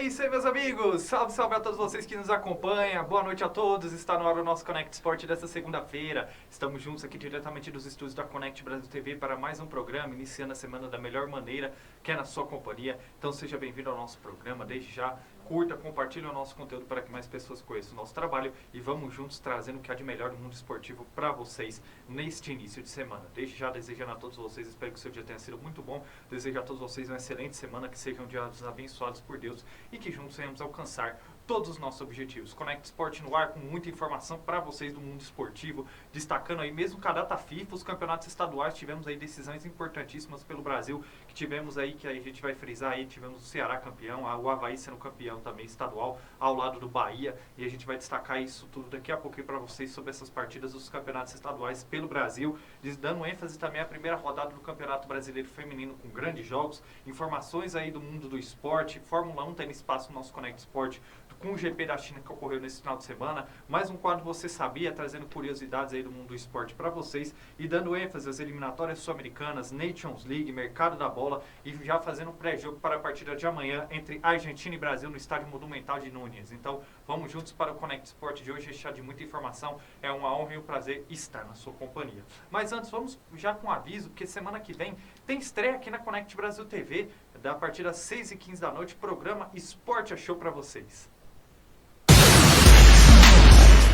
isso aí, meus amigos! Salve, salve a todos vocês que nos acompanham. Boa noite a todos. Está no ar o nosso Connect Sport desta segunda-feira. Estamos juntos aqui diretamente dos estúdios da Connect Brasil TV para mais um programa, iniciando a semana da melhor maneira, que é na sua companhia. Então seja bem-vindo ao nosso programa. Desde já, curta, compartilhe o nosso conteúdo para que mais pessoas conheçam o nosso trabalho e vamos juntos trazendo o que há de melhor do mundo esportivo para vocês neste início de semana. Desde já, desejando a todos vocês, espero que o seu dia tenha sido muito bom. Desejo a todos vocês uma excelente semana, que sejam dias abençoados por Deus e que juntos venhamos alcançar todos os nossos objetivos. Connect Sport no ar com muita informação para vocês do mundo esportivo, destacando aí mesmo com a data FIFA, os campeonatos estaduais, tivemos aí decisões importantíssimas pelo Brasil, que tivemos aí, que a gente vai frisar aí, tivemos o Ceará campeão, o Avaí sendo campeão também estadual, ao lado do Bahia, e a gente vai destacar isso tudo daqui a pouquinho para vocês sobre essas partidas dos campeonatos estaduais pelo Brasil, dando ênfase também à primeira rodada do Campeonato Brasileiro Feminino com grandes jogos, informações aí do mundo do esporte, Fórmula 1 tem espaço no nosso Connect Sport, com o GP da China que ocorreu nesse final de semana, mais um quadro Você Sabia, trazendo curiosidades aí do mundo do esporte para vocês e dando ênfase às eliminatórias sul-americanas, Nations League, mercado da bola e já fazendo um pré-jogo para a partida de amanhã entre Argentina e Brasil no Estádio Monumental de Núñez. Então, vamos juntos para o Connect Sport de hoje, recheado de muita informação. É uma honra e um prazer estar na sua companhia. Mas antes, vamos já com um aviso, porque semana que vem tem estreia aqui na Connect Brasil TV, a partir das 6h15 da noite, programa Esporte Show para vocês.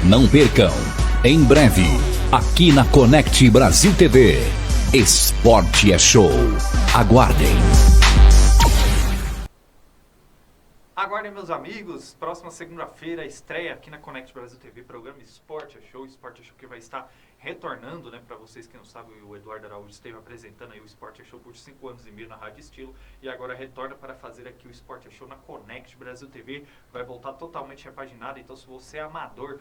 Não percam, em breve, aqui na Connect Brasil TV, Esporte é Show. Aguardem. Aguardem, meus amigos, próxima segunda-feira, estreia aqui na Connect Brasil TV, programa Esporte é Show que vai estar retornando, né, para vocês que não sabem, o Eduardo Araújo esteve apresentando aí o Esporte Show por 5 anos e meio na Rádio Estilo e agora retorna para fazer aqui o Esporte Show na Connect Brasil TV, vai voltar totalmente repaginado, então se você é amador,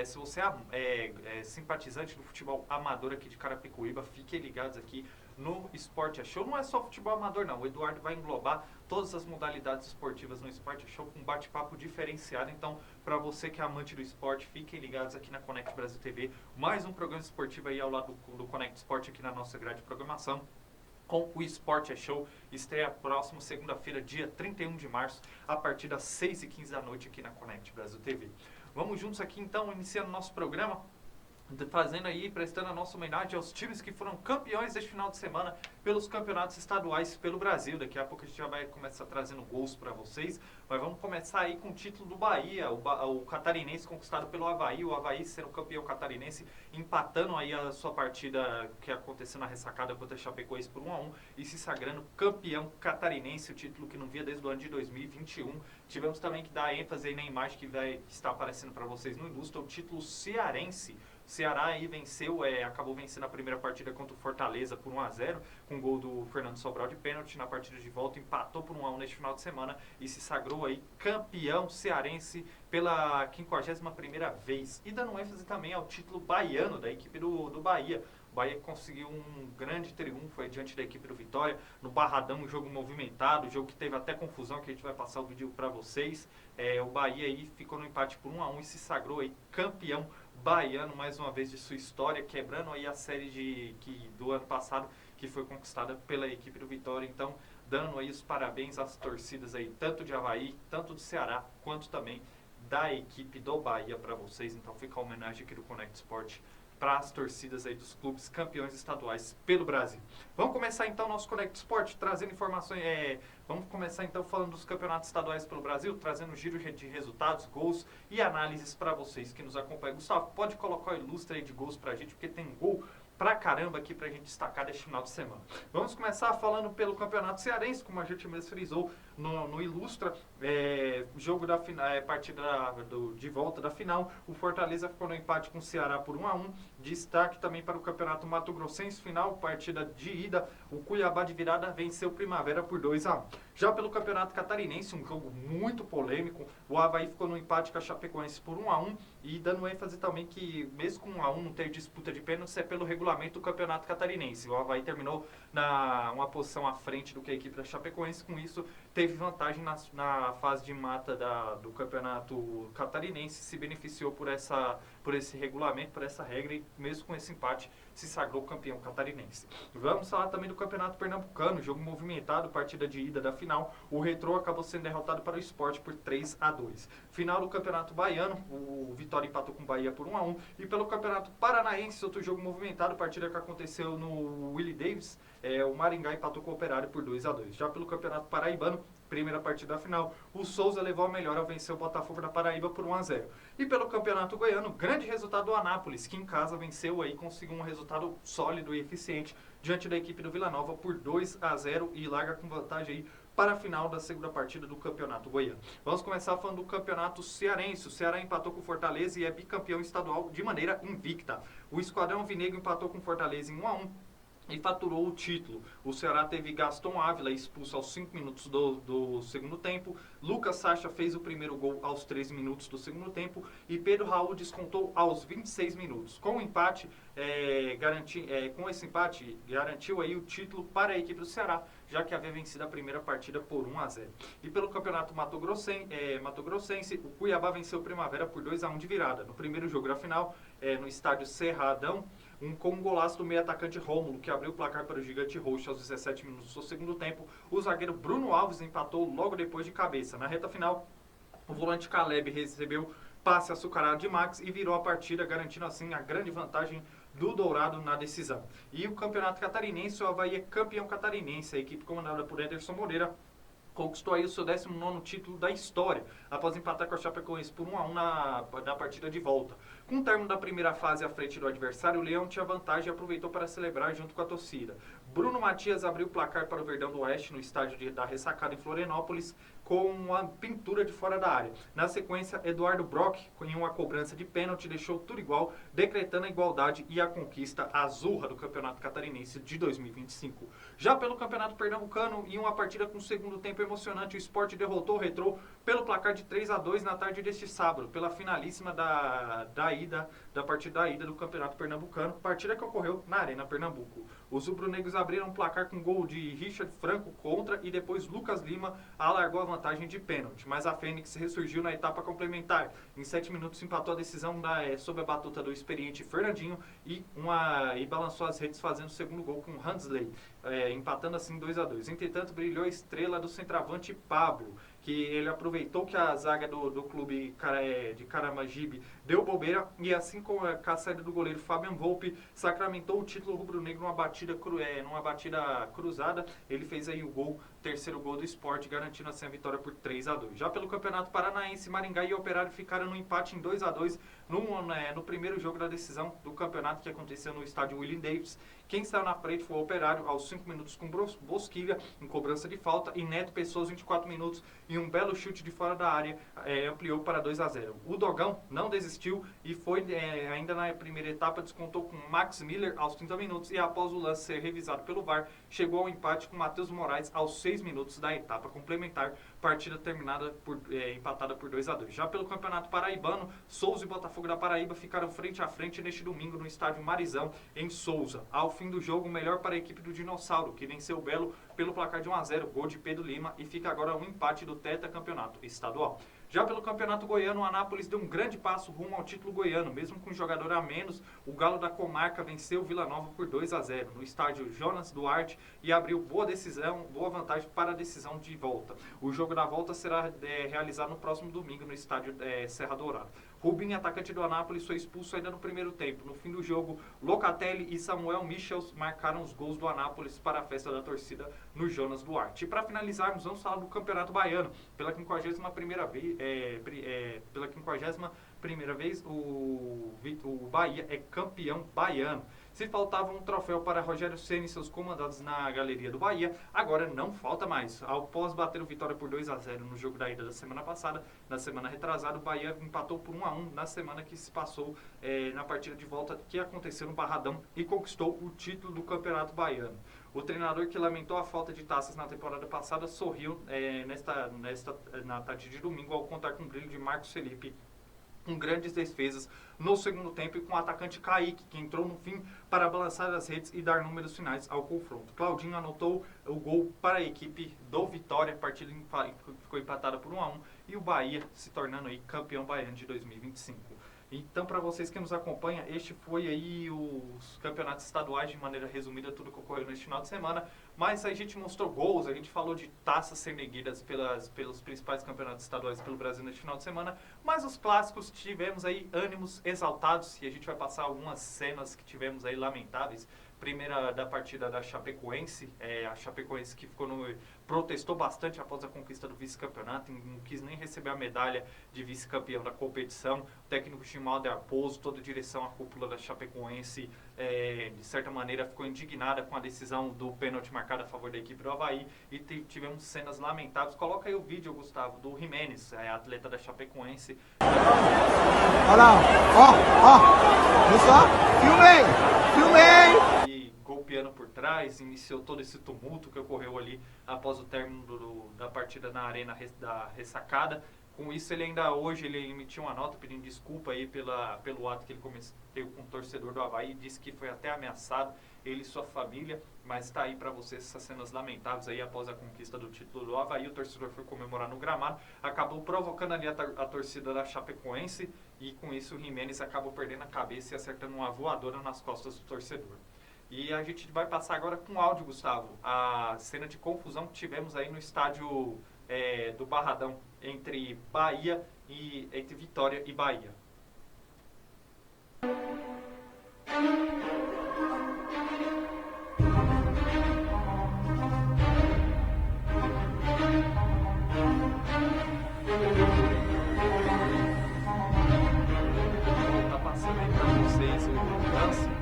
se você é simpatizante do futebol amador aqui de Carapicuíba, fiquem ligados aqui no Esporte Show. Não é só futebol amador não, o Eduardo vai englobar todas as modalidades esportivas no Esporte Show com um bate-papo diferenciado. Então, para você que é amante do esporte, fiquem ligados aqui na Connect Brasil TV. Mais um programa esportivo aí ao lado do Connect Sport aqui na nossa grade de programação. Com o Esporte Show, estreia próximo segunda-feira, dia 31 de março, a partir das 6h15 da noite aqui na Connect Brasil TV. Vamos juntos aqui então, iniciando nosso programa, fazendo aí, prestando a nossa homenagem aos times que foram campeões deste final de semana pelos campeonatos estaduais pelo Brasil. Daqui a pouco a gente já vai começar trazendo gols para vocês, mas vamos começar aí com o título do Bahia, o catarinense conquistado pelo Avaí, o Avaí sendo campeão catarinense, empatando aí a sua partida que aconteceu na ressacada contra a Chapecoense por 1-1 e se sagrando campeão catarinense, o título que não via desde o ano de 2021. Tivemos também que dar ênfase aí na imagem que vai estar aparecendo para vocês no Ilustra, o título cearense. O Ceará aí venceu, acabou vencendo a primeira partida contra o Fortaleza por 1-0, com gol do Fernando Sobral de pênalti. Na partida de volta empatou por 1-1 neste final de semana e se sagrou aí campeão cearense pela 51ª vez. E dando ênfase também ao título baiano da equipe do Bahia. O Bahia conseguiu um grande triunfo aí diante da equipe do Vitória, no Barradão, um jogo movimentado, um jogo que teve até confusão, que a gente vai passar o vídeo para vocês. O Bahia aí ficou no empate por 1-1 e se sagrou aí campeão baiano mais uma vez de sua história, quebrando aí a série do ano passado que foi conquistada pela equipe do Vitória. Então, dando aí os parabéns às torcidas aí, tanto de Avaí, tanto do Ceará, quanto também da equipe do Bahia para vocês. Então, fica a homenagem aqui do Connect Sport para as torcidas aí dos clubes campeões estaduais pelo Brasil. Vamos começar então nosso Connect Sport trazendo informações, vamos começar então falando dos campeonatos estaduais pelo Brasil, trazendo um giro de resultados, gols e análises para vocês que nos acompanham. Gustavo, pode colocar o ilustre aí de gols pra gente, porque tem gol pra caramba aqui pra gente destacar deste final de semana. Vamos começar falando pelo Campeonato Cearense, como a gente mesmo frisou no Ilustra, jogo da final, partida de volta da final. O Fortaleza ficou no empate com o Ceará por 1-1. Destaque também para o Campeonato Mato Grossense, final, partida de ida. O Cuiabá de virada venceu o Primavera por 2-1. Já pelo Campeonato Catarinense, um jogo muito polêmico, o Avaí ficou no empate com a Chapecoense por 1-1 e dando ênfase também que mesmo com 1-1 não ter disputa de pênaltis, é pelo regulamento do Campeonato Catarinense. O Avaí terminou uma posição à frente do que a equipe da Chapecoense, com isso teve vantagem na fase de mata do Campeonato Catarinense, se beneficiou por esse regulamento, por essa regra, e mesmo com esse empate se sagrou campeão catarinense. Vamos falar também do Campeonato Pernambucano, jogo movimentado, partida de ida da final. O Retrô acabou sendo derrotado para o Sport por 3-2. Final do Campeonato Baiano, o Vitória empatou com o Bahia por 1-1. E pelo Campeonato Paranaense, outro jogo movimentado, partida que aconteceu no Willie Davis, o Maringá empatou com o Operário por 2-2. Já pelo Campeonato Paraibano, primeira partida da final, o Souza levou a melhor ao vencer o Botafogo da Paraíba por 1-0. E pelo Campeonato Goiano, grande resultado do Anápolis, que em casa venceu aí, conseguiu um resultado sólido e eficiente diante da equipe do Vila Nova por 2-0 e larga com vantagem aí para a final da segunda partida do Campeonato Goiano. Vamos começar falando do Campeonato Cearense. O Ceará empatou com o Fortaleza e é bicampeão estadual de maneira invicta. O Esquadrão Alvinegro empatou com o Fortaleza em 1-1. E faturou o título. O Ceará teve Gaston Ávila expulso aos 5 minutos do segundo tempo. Lucas Sacha fez o primeiro gol aos 13 minutos do segundo tempo. E Pedro Raul descontou aos 26 minutos. Com o empate, garantiu aí o título para a equipe do Ceará, já que havia vencido a primeira partida por 1-0. E pelo Campeonato Mato Grossense, o Cuiabá venceu o Primavera por 2-1 de virada. No primeiro jogo da final, no estádio Cerradão, com um golaço do meio atacante Rômulo, que abriu o placar para o Gigante Roxo aos 17 minutos do segundo tempo. O zagueiro Bruno Alves empatou logo depois de cabeça. Na reta final, o volante Caleb recebeu passe açucarado de Max e virou a partida, garantindo assim a grande vantagem do Dourado na decisão. E o Campeonato Catarinense, o Avaí é campeão catarinense. A equipe comandada por Ederson Moreira conquistou aí o seu 19º título da história, após empatar com a Chapecoense por 1-1 na partida de volta. Com o término da primeira fase à frente do adversário, o Leão tinha vantagem e aproveitou para celebrar junto com a torcida. Bruno Matias abriu o placar para o Verdão do Oeste no estádio da Ressacada em Florianópolis, com uma pintura de fora da área. Na sequência, Eduardo Brock, em uma cobrança de pênalti, deixou tudo igual, decretando a igualdade e a conquista azurra do Campeonato Catarinense de 2025. Já pelo Campeonato Pernambucano, em uma partida com segundo tempo emocionante, o Sport derrotou o Retrô pelo placar de 3-2 na tarde deste sábado, pela finalíssima da partida da ida do Campeonato Pernambucano, partida que ocorreu na Arena Pernambuco. Os rubro-negros abriram o placar com gol de Richard Franco contra e depois Lucas Lima alargou a vantagem de pênalti, mas a Fênix ressurgiu na etapa complementar. Em 7 minutos empatou a decisão sob a batuta do experiente Fernandinho e balançou as redes fazendo o segundo gol com Hansley, empatando assim 2-2. Entretanto, brilhou a estrela do centroavante Pablo, que ele aproveitou que a zaga do clube de Caramagibe deu bobeira e assim com a saída do goleiro Fabian Volpe sacramentou o título rubro-negro numa batida cruzada. Ele fez aí o terceiro gol do Sport, garantindo assim a vitória por 3-2. Já pelo Campeonato Paranaense, Maringá e Operário ficaram no empate em 2-2 no primeiro jogo da decisão do campeonato, que aconteceu no estádio Willie Davis. Quem saiu na frente foi o Operário aos 5 minutos com Bosquilha em cobrança de falta e Neto Pessoa 24 minutos e um belo chute de fora da área ampliou para 2-0. O Dogão não desistiu e foi ainda na primeira etapa, descontou com Max Miller aos 30 minutos e após o lance ser revisado pelo VAR, chegou ao empate com Matheus Moraes aos 6 minutos da etapa complementar, partida terminada empatada por 2-2. Já pelo Campeonato Paraibano, Souza e Botafogo da Paraíba ficaram frente a frente neste domingo no estádio Marizão, em Souza. Ao fim do jogo, melhor para a equipe do Dinossauro, que venceu o Belo pelo placar de 1-0, gol de Pedro Lima, e fica agora um empate do tetracampeonato estadual. Já pelo Campeonato Goiano, o Anápolis deu um grande passo rumo ao título goiano. Mesmo com um jogador a menos, o Galo da Comarca venceu o Vila Nova por 2-0 no estádio Jonas Duarte e abriu boa vantagem para a decisão de volta. O jogo da volta será realizado no próximo domingo no estádio Serra Dourada. Rubinho, atacante do Anápolis, foi expulso ainda no primeiro tempo. No fim do jogo, Locatelli e Samuel Michels marcaram os gols do Anápolis para a festa da torcida no Jonas Duarte. E para finalizarmos, vamos falar do Campeonato Baiano. Pela 51ª vez, o Bahia é campeão baiano. Se faltava um troféu para Rogério Ceni e seus comandados na galeria do Bahia, agora não falta mais. Após bater o Vitória por 2-0 no jogo da ida da semana passada, na semana retrasada, o Bahia empatou por 1-1 na semana que se passou na partida de volta que aconteceu no Barradão e conquistou o título do Campeonato Baiano. O treinador, que lamentou a falta de taças na temporada passada, sorriu na tarde de domingo ao contar com o brilho de Marcos Felipe com grandes defesas no segundo tempo e com o atacante Kaique, que entrou no fim para balançar as redes e dar números finais ao confronto. Claudinho anotou o gol para a equipe do Vitória, a partida ficou empatada por 1-1 e o Bahia se tornando aí campeão baiano de 2025. Então, para vocês que nos acompanham, este foi aí os campeonatos estaduais, de maneira resumida, tudo que ocorreu neste final de semana. Mas a gente mostrou gols, a gente falou de taças sendo erguidas pelos principais campeonatos estaduais pelo Brasil neste final de semana. Mas os clássicos, tivemos aí ânimos exaltados, e a gente vai passar algumas cenas que tivemos aí lamentáveis. Primeira da partida da Chapecoense, a Chapecoense que protestou bastante após a conquista do vice-campeonato, não quis nem receber a medalha de vice-campeão da competição. O técnico Gimaldo Arposo, toda a direção, a cúpula da Chapecoense, de certa maneira ficou indignada com a decisão do pênalti marcado a favor da equipe do Avaí, e tivemos cenas lamentáveis. Coloca aí o vídeo, Gustavo, do Jimenez, atleta da Chapecoense. Olha lá, ó, viu só? Filmei! Golpeando por trás, iniciou todo esse tumulto que ocorreu ali após o término da partida na arena da ressacada. Com isso, ele ainda hoje emitiu uma nota pedindo desculpa aí pelo ato que ele cometeu com o torcedor do Avaí, disse que foi até ameaçado, ele e sua família, mas está aí para vocês essas cenas lamentáveis aí após a conquista do título do Avaí. O torcedor foi comemorar no gramado, acabou provocando ali a torcida da Chapecoense, e com isso o Jimenez acabou perdendo a cabeça e acertando uma voadora nas costas do torcedor. E a gente vai passar agora com áudio, Gustavo, a cena de confusão que tivemos aí no estádio do Barradão, entre Vitória e Bahia. Tá passando aí para vocês o lance.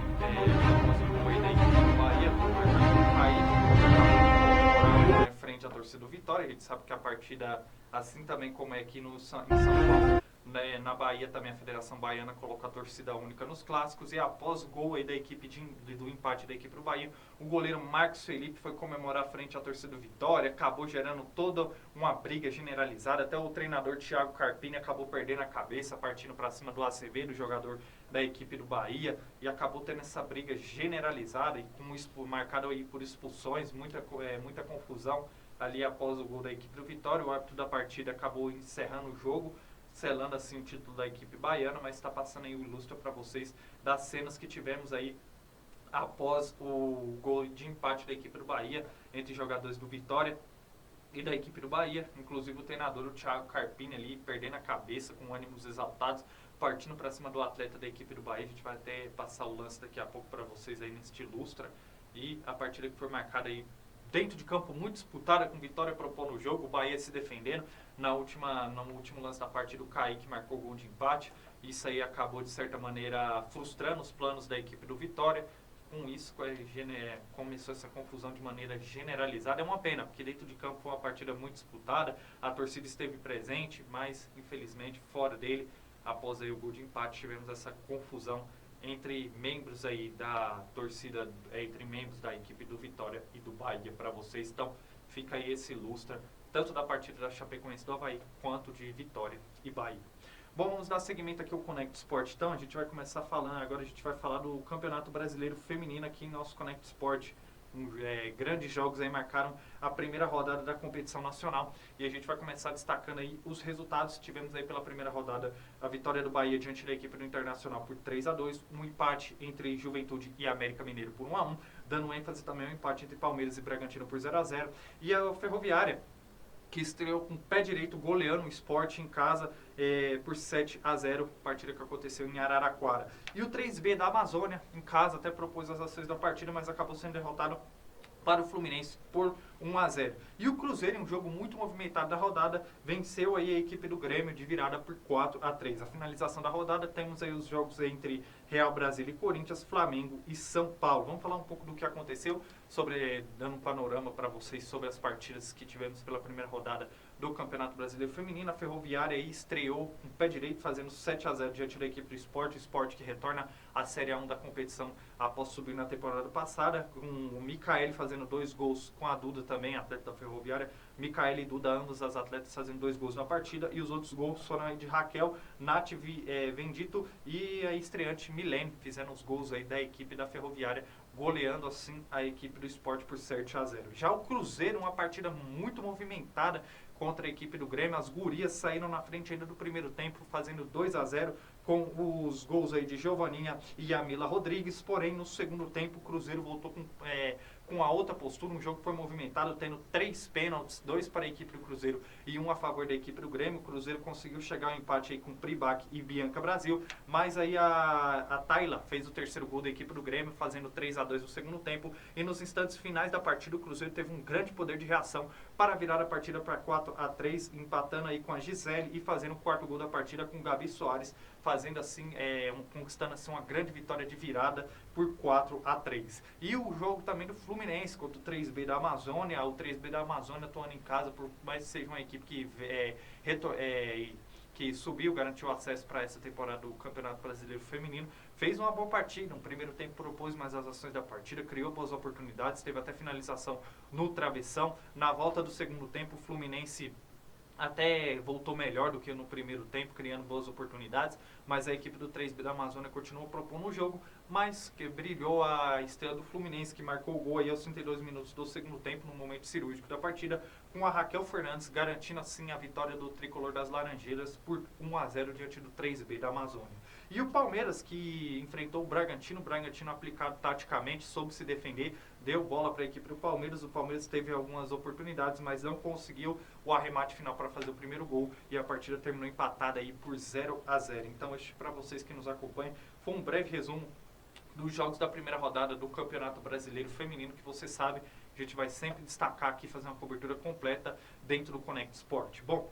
Frente à torcida do Vitória. A gente sabe que a partida, assim também como é aqui em São Paulo, né, na Bahia também a Federação Baiana coloca a torcida única nos clássicos, e após o gol aí da equipe do empate da equipe do Bahia, o goleiro Marcos Felipe foi comemorar frente à torcida do Vitória, acabou gerando toda uma briga generalizada, até o treinador Thiago Carpini acabou perdendo a cabeça, partindo para cima do Acevedo, jogador da equipe do Bahia, e acabou tendo essa briga generalizada e marcado aí por expulsões, muita confusão ali após o gol da equipe do Vitória. O árbitro da partida acabou encerrando o jogo, selando assim o título da equipe baiana, mas está passando aí o ilustre para vocês das cenas que tivemos aí após o gol de empate da equipe do Bahia entre jogadores do Vitória e da equipe do Bahia. Inclusive o treinador, o Thiago Carpini, ali perdendo a cabeça, com ânimos exaltados, partindo para cima do atleta da equipe do Bahia. A gente vai até passar o lance daqui a pouco para vocês aí neste ilustra. E a partida que foi marcada aí dentro de campo, muito disputada, com Vitória propondo o jogo, o Bahia se defendendo. No último lance da partida, o Kaique marcou o gol de empate. Isso aí acabou, de certa maneira, frustrando os planos da equipe do Vitória. Com isso, começou essa confusão de maneira generalizada. É uma pena, porque dentro de campo foi uma partida muito disputada, a torcida esteve presente, mas, infelizmente, fora dele, após aí o gol de empate, tivemos essa confusão entre membros aí da torcida, entre membros da equipe do Vitória e do Bahia para vocês. Então, fica aí esse ilustra, tanto da partida da Chapecoense do Avaí, quanto de Vitória e Bahia. Bom, vamos dar seguimento aqui ao Connect Sport. Então, a gente vai começar falando, agora a gente vai falar do Campeonato Brasileiro Feminino aqui em nosso Connect Sport. Grandes jogos aí marcaram a primeira rodada da competição nacional, e a gente vai começar destacando aí os resultados. Tivemos aí pela primeira rodada a vitória do Bahia diante da equipe do Internacional por 3-2, um empate entre Juventude e América Mineiro por 1-1, dando ênfase também ao empate entre Palmeiras e Bragantino por 0-0, e a Ferroviária, que estreou com o pé direito, goleando o Sport em casa por 7-0, partida que aconteceu em Araraquara. E o 3B da Amazônia, em casa, até propôs as ações da partida, mas acabou sendo derrotado para o Fluminense por 1-0. E o Cruzeiro, em um jogo muito movimentado da rodada, venceu aí a equipe do Grêmio de virada por 4-3. A finalização da rodada, temos aí os jogos entre Real Brasília e Corinthians, Flamengo e São Paulo. Vamos falar um pouco do que aconteceu, dando um panorama para vocês sobre as partidas que tivemos pela primeira rodada do Campeonato Brasileiro Feminino. A Ferroviária aí estreou com o pé direito, fazendo 7-0 diante da equipe do Sport. O Sport que retorna à Série A1 da competição após subir na temporada passada, com o Micaele fazendo 2 gols, com a Duda também, atleta da Ferroviária. Micaele e Duda, ambos as atletas, fazendo 2 gols na partida, e os outros gols foram aí de Raquel, Nath Vendito e a estreante Milene, fizeram os gols aí da equipe da Ferroviária goleando assim a equipe do Sport por 7-0. Já o Cruzeiro, uma partida muito movimentada contra a equipe do Grêmio. As gurias saíram na frente ainda do primeiro tempo, fazendo 2-0 com os gols aí de Giovaninha e Amila Rodrigues. Porém, no segundo tempo, o Cruzeiro voltou com a outra postura. Um jogo que foi movimentado, tendo 3 pênaltis, 2 para a equipe do Cruzeiro e 1 a favor da equipe do Grêmio. O Cruzeiro conseguiu chegar ao empate aí com Pribac e Bianca Brasil, mas aí a Tayla fez o terceiro gol da equipe do Grêmio, fazendo 3-2 no segundo tempo. E nos instantes finais da partida, o Cruzeiro teve um grande poder de reação para virar a partida para 4-3, empatando aí com a Gisele e fazendo o quarto gol da partida com o Gabi Soares, fazendo assim, conquistando assim uma grande vitória de virada por 4-3. E o jogo também do Fluminense contra o 3B da Amazônia. O 3B da Amazônia atuando em casa, por mais que seja uma equipe que subiu, garantiu acesso para essa temporada do Campeonato Brasileiro Feminino, fez uma boa partida. No primeiro tempo propôs mais as ações da partida, criou boas oportunidades, teve até finalização no travessão. Na volta do segundo tempo, o Fluminense até voltou melhor do que no primeiro tempo, criando boas oportunidades, mas a equipe do 3B da Amazônia continuou propondo o jogo, mas que brilhou a estrela do Fluminense, que marcou o gol aí aos 32 minutos do segundo tempo, no momento cirúrgico da partida, com a Raquel Fernandes, garantindo assim a vitória do tricolor das Laranjeiras por 1-0 diante do 3B da Amazônia. E o Palmeiras, que enfrentou o Bragantino aplicado taticamente, soube se defender, deu bola para a equipe do Palmeiras. O Palmeiras teve algumas oportunidades, mas não conseguiu o arremate final para fazer o primeiro gol, e a partida terminou empatada aí por 0-0. Então, este, para vocês que nos acompanham, foi um breve resumo dos jogos da primeira rodada do Campeonato Brasileiro Feminino, que você sabe, a gente vai sempre destacar aqui, fazer uma cobertura completa dentro do Connect Sport. Bom,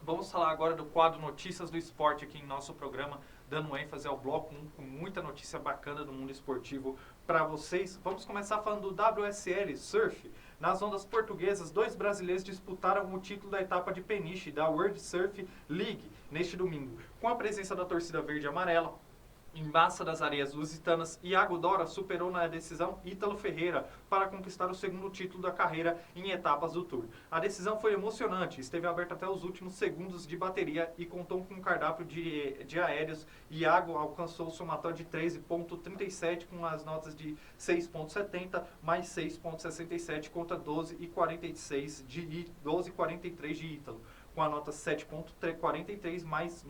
vamos falar agora do quadro Notícias do Esporte aqui em nosso programa, dando ênfase ao bloco 1, com muita notícia bacana do mundo esportivo para vocês. Vamos começar falando do WSL Surf. Nas ondas portuguesas, 2 brasileiros disputaram o título da etapa de Peniche da World Surf League neste domingo. Com a presença da torcida verde e amarela, em massa das areias lusitanas, Iago Dora superou na decisão Ítalo Ferreira para conquistar o segundo título da carreira em etapas do Tour. A decisão foi emocionante, esteve aberta até os últimos segundos de bateria e contou com um cardápio de aéreos. Iago alcançou o somatório de 13,37 com as notas de 6,70 mais 6,67 contra 12,43 de Ítalo, com a nota 7,43 mais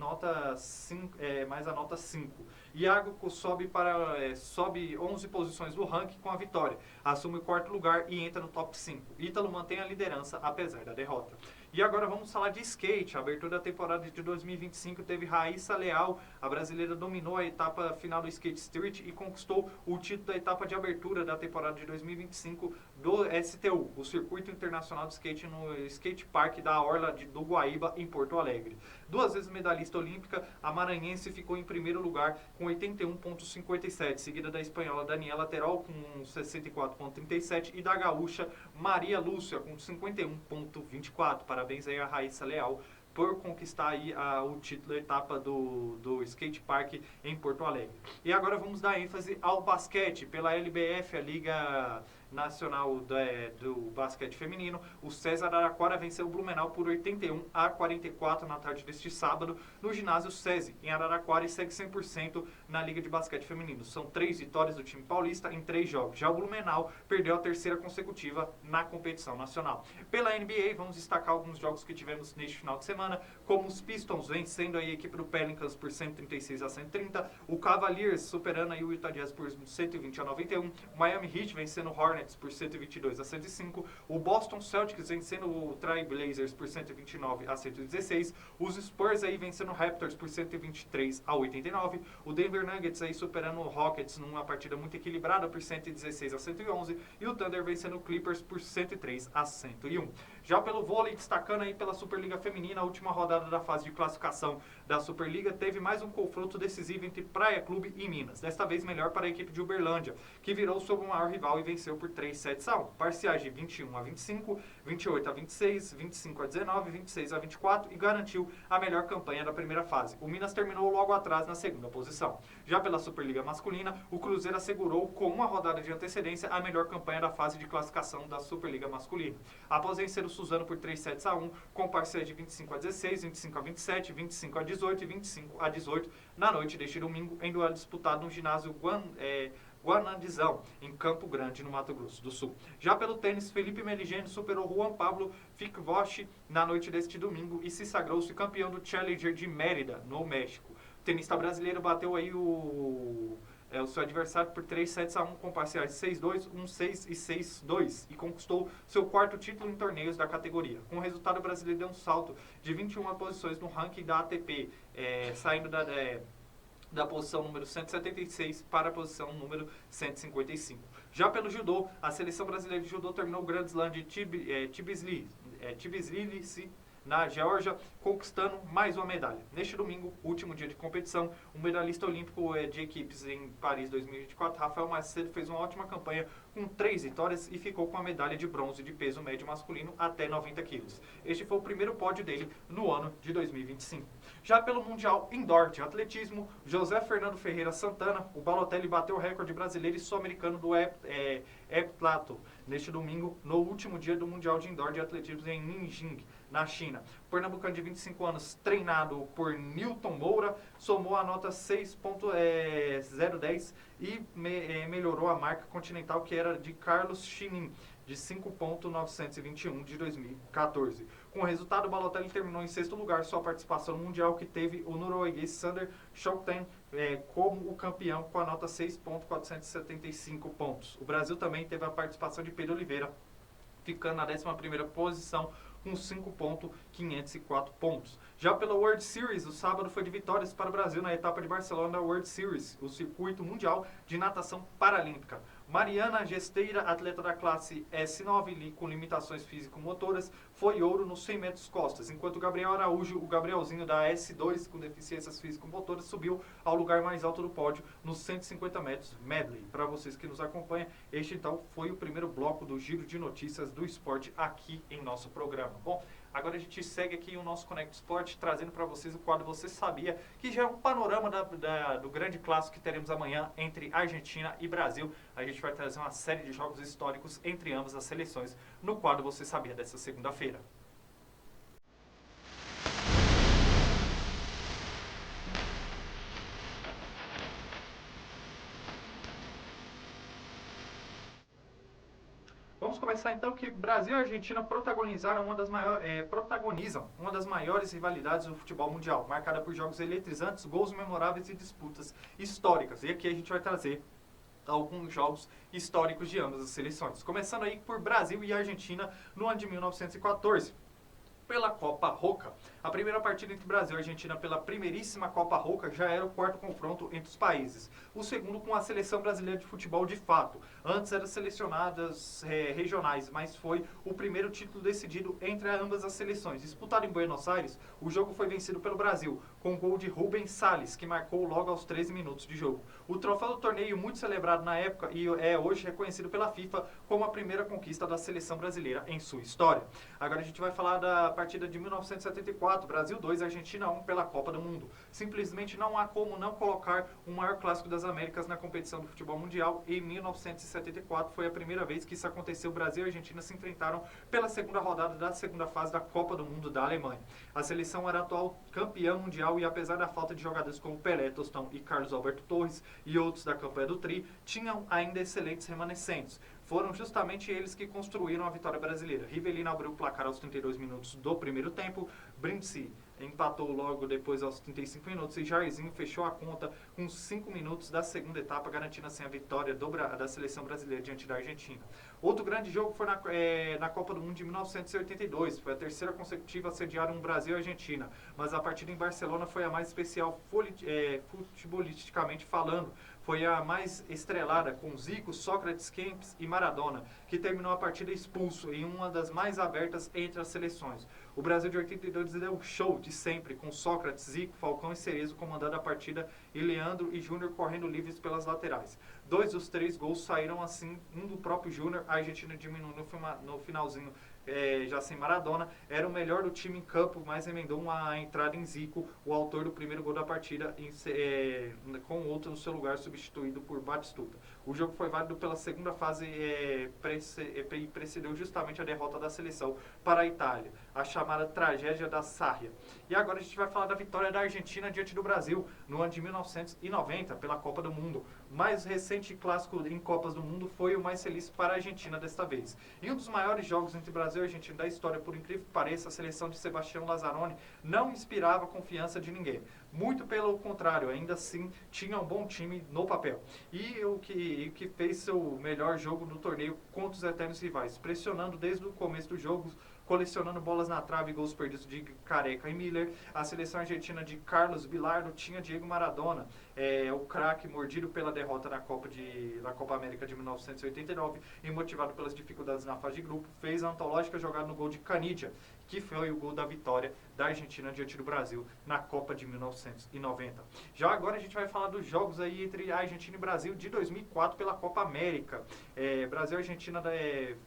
a nota 5. Iago sobe 11 posições do ranking com a vitória, assume o 4º lugar e entra no top 5. Ítalo mantém a liderança apesar da derrota. E agora vamos falar de skate. A abertura da temporada de 2025 teve Raíssa Leal. A brasileira dominou a etapa final do Skate Street e conquistou o título da etapa de abertura da temporada de 2025 do STU, o Circuito Internacional de Skate, no Skate Park da Orla do Guaíba, em Porto Alegre. 2 vezes medalhista olímpica, a maranhense ficou em primeiro lugar com 81,57, seguida da espanhola Daniela Terol com 64,37 e da gaúcha Maria Lúcia com 51,24. Parabéns aí a Raíssa Leal por conquistar aí o título da etapa do Skate Park em Porto Alegre. E agora vamos dar ênfase ao basquete. Pela LBF, a Liga Nacional do Basquete Feminino, o César Araraquara venceu o Blumenau por 81-44 na tarde deste sábado no ginásio SESI, em Araraquara, e segue 100% na Liga de Basquete Feminino. São 3 vitórias do time paulista em 3 jogos. Já o Blumenau perdeu a 3ª consecutiva na competição nacional. Pela NBA, vamos destacar alguns jogos que tivemos neste final de semana, como os Pistons vencendo aí a equipe do Pelicans por 136-130, o Cavaliers superando aí o Utah Jazz por 120-91, o Miami Heat vencendo o Hornets por 122-105, o Boston Celtics vencendo o Trail Blazers por 129-116, os Spurs aí vencendo o Raptors por 123-89, o Denver Nuggets aí superando o Rockets numa partida muito equilibrada por 116-111, e o Thunder vencendo o Clippers por 103-101. Já pelo vôlei, destacando aí pela Superliga Feminina, a última rodada da fase de classificação da Superliga teve mais um confronto decisivo entre Praia Clube e Minas. Desta vez melhor para a equipe de Uberlândia, que virou sobre o maior rival e venceu por 3-7-1. Parciais de 21-25, 28-26, 25-19, 26-24 e garantiu a melhor campanha da primeira fase. O Minas terminou logo atrás na 2ª posição. Já pela Superliga Masculina, o Cruzeiro assegurou com uma rodada de antecedência a melhor campanha da fase de classificação da Superliga Masculina. Após vencer o Suzano por 3-7-1, com parciais de 25-16, 25-27, 25-18 e 25-18 na noite deste domingo, em duelo disputado no ginásio Guanandizão, em Campo Grande, no Mato Grosso do Sul. Já pelo tênis, Felipe Meligeni superou Juan Pablo Ficvoshi na noite deste domingo e se sagrou-se campeão do Challenger de Mérida, no México. O tenista brasileiro bateu aí o seu adversário por 3-1 com parciais de 6-2, 1-6 e 6-2 e conquistou seu quarto título em torneios da categoria. Com o resultado, o brasileiro deu um salto de 21 posições no ranking da ATP, saindo da posição número 176 para a posição número 155. Já pelo judô, a seleção brasileira de judô terminou o Grand Slam de Tbilisi, na Geórgia, conquistando mais uma medalha. Neste domingo, último dia de competição, o medalhista olímpico de equipes em Paris 2024, Rafael Macedo, fez uma ótima campanha com 3 vitórias e ficou com a medalha de bronze de peso médio masculino até 90 quilos. Este foi o primeiro pódio dele no ano de 2025. Já pelo Mundial Indoor de Atletismo, José Fernando Ferreira Santana, o Balotelli bateu o recorde brasileiro e sul-americano do heptatlo neste domingo, no último dia do Mundial de Indoor de Atletismo em Nanjing, na China. O pernambucano de 25 anos, treinado por Newton Moura, somou a nota 6.010 e melhorou a marca continental que era de Carlos Chinin, de 5.921 de 2014. Com o resultado, o Balotelli terminou em sexto lugar sua participação no Mundial, que teve o norueguês Sander Schouten como o campeão com a nota 6.475 pontos. O Brasil também teve a participação de Pedro Oliveira, ficando na 11ª posição com 5.504 pontos. Já pela World Series, o sábado foi de vitórias para o Brasil na etapa de Barcelona da World Series, o circuito mundial de natação paralímpica. Mariana Gesteira, atleta da classe S9, com limitações físico-motoras, foi ouro nos 100 metros costas, enquanto o Gabriel Araújo, o Gabrielzinho da S2, com deficiências físico-motoras, subiu ao lugar mais alto do pódio nos 150 metros medley. Para vocês que nos acompanham, este então foi o primeiro bloco do Giro de Notícias do Esporte aqui em nosso programa. Bom, agora a gente segue aqui o nosso Conect Esporte, trazendo para vocês o quadro Você Sabia, que já é um panorama do grande clássico que teremos amanhã entre Argentina e Brasil. A gente vai trazer uma série de jogos históricos entre ambas as seleções no quadro Você Sabia dessa segunda-feira. Vamos começar então que Brasil e Argentina protagonizam uma das maiores rivalidades do futebol mundial, marcada por jogos eletrizantes, gols memoráveis e disputas históricas. E aqui a gente vai trazer alguns jogos históricos de ambas as seleções. Começando aí por Brasil e Argentina no ano de 1914. Pela Copa Roca. A primeira partida entre Brasil e Argentina pela primeiríssima Copa Roca já era o quarto confronto entre os países. O segundo com a seleção brasileira de futebol de fato. Antes eram selecionadas regionais, mas foi o primeiro título decidido entre ambas as seleções. Disputado em Buenos Aires, o jogo foi vencido pelo Brasil, com o gol de Rubens Salles, que marcou logo aos 13 minutos de jogo. O troféu do torneio, muito celebrado na época e é hoje reconhecido pela FIFA como a primeira conquista da seleção brasileira em sua história. Agora a gente vai falar da partida de 1974, Brasil 2, Argentina 1 pela Copa do Mundo. Simplesmente não há como não colocar o maior clássico das Américas na competição do futebol mundial. Em 1974 foi a primeira vez que isso aconteceu. Brasil e Argentina se enfrentaram pela segunda rodada da segunda fase da Copa do Mundo da Alemanha. A seleção era atual campeã mundial e apesar da falta de jogadores como Pelé, Tostão e Carlos Alberto Torres e outros da campanha do Tri, tinham ainda excelentes remanescentes. Foram justamente eles que construíram a vitória brasileira. Rivelino abriu o placar aos 32 minutos do primeiro tempo, Brindisi empatou logo depois aos 35 minutos e Jairzinho fechou a conta com 5 minutos da segunda etapa, garantindo assim a vitória da seleção brasileira diante da Argentina. Outro grande jogo foi na Copa do Mundo de 1982, foi a terceira consecutiva a sediar um Brasil e Argentina, mas a partida em Barcelona foi a mais especial futebolisticamente falando. Foi a mais estrelada, com Zico, Sócrates, Kempes e Maradona, que terminou a partida expulso em uma das mais abertas entre as seleções. O Brasil de 82 deu um show de sempre, com Sócrates, Zico, Falcão e Cerezo comandando a partida e Leandro e Júnior correndo livres pelas laterais. 2 dos 3 gols saíram assim, um do próprio Júnior, a Argentina diminuiu no finalzinho, já sem Maradona, era o melhor do time em campo, mas emendou uma entrada em Zico, o autor do primeiro gol da partida, com outro no seu lugar, substituído por Batistuta. O jogo foi válido pela segunda fase e precedeu justamente a derrota da seleção para a Itália, a chamada tragédia da Sarria. E agora a gente vai falar da vitória da Argentina diante do Brasil no ano de 1990 pela Copa do Mundo. O mais recente clássico em Copas do Mundo foi o mais feliz para a Argentina desta vez. Em um dos maiores jogos entre Brasil e Argentina da história, por incrível que pareça, a seleção de Sebastião Lazzaroni não inspirava a confiança de ninguém. Muito pelo contrário, ainda assim tinha um bom time no papel. E o que fez seu melhor jogo no torneio contra os eternos rivais, pressionando desde o começo do jogo, colecionando bolas na trave e gols perdidos de Careca e Miller. A seleção argentina de Carlos Bilardo tinha Diego Maradona, o craque mordido pela derrota na Copa América de 1989 e motivado pelas dificuldades na fase de grupo, fez a antológica jogada no gol de Canidia, que foi o gol da vitória da Argentina diante do Brasil na Copa de 1990. Já agora a gente vai falar dos jogos aí entre a Argentina e Brasil de 2004 pela Copa América. Brasil e Argentina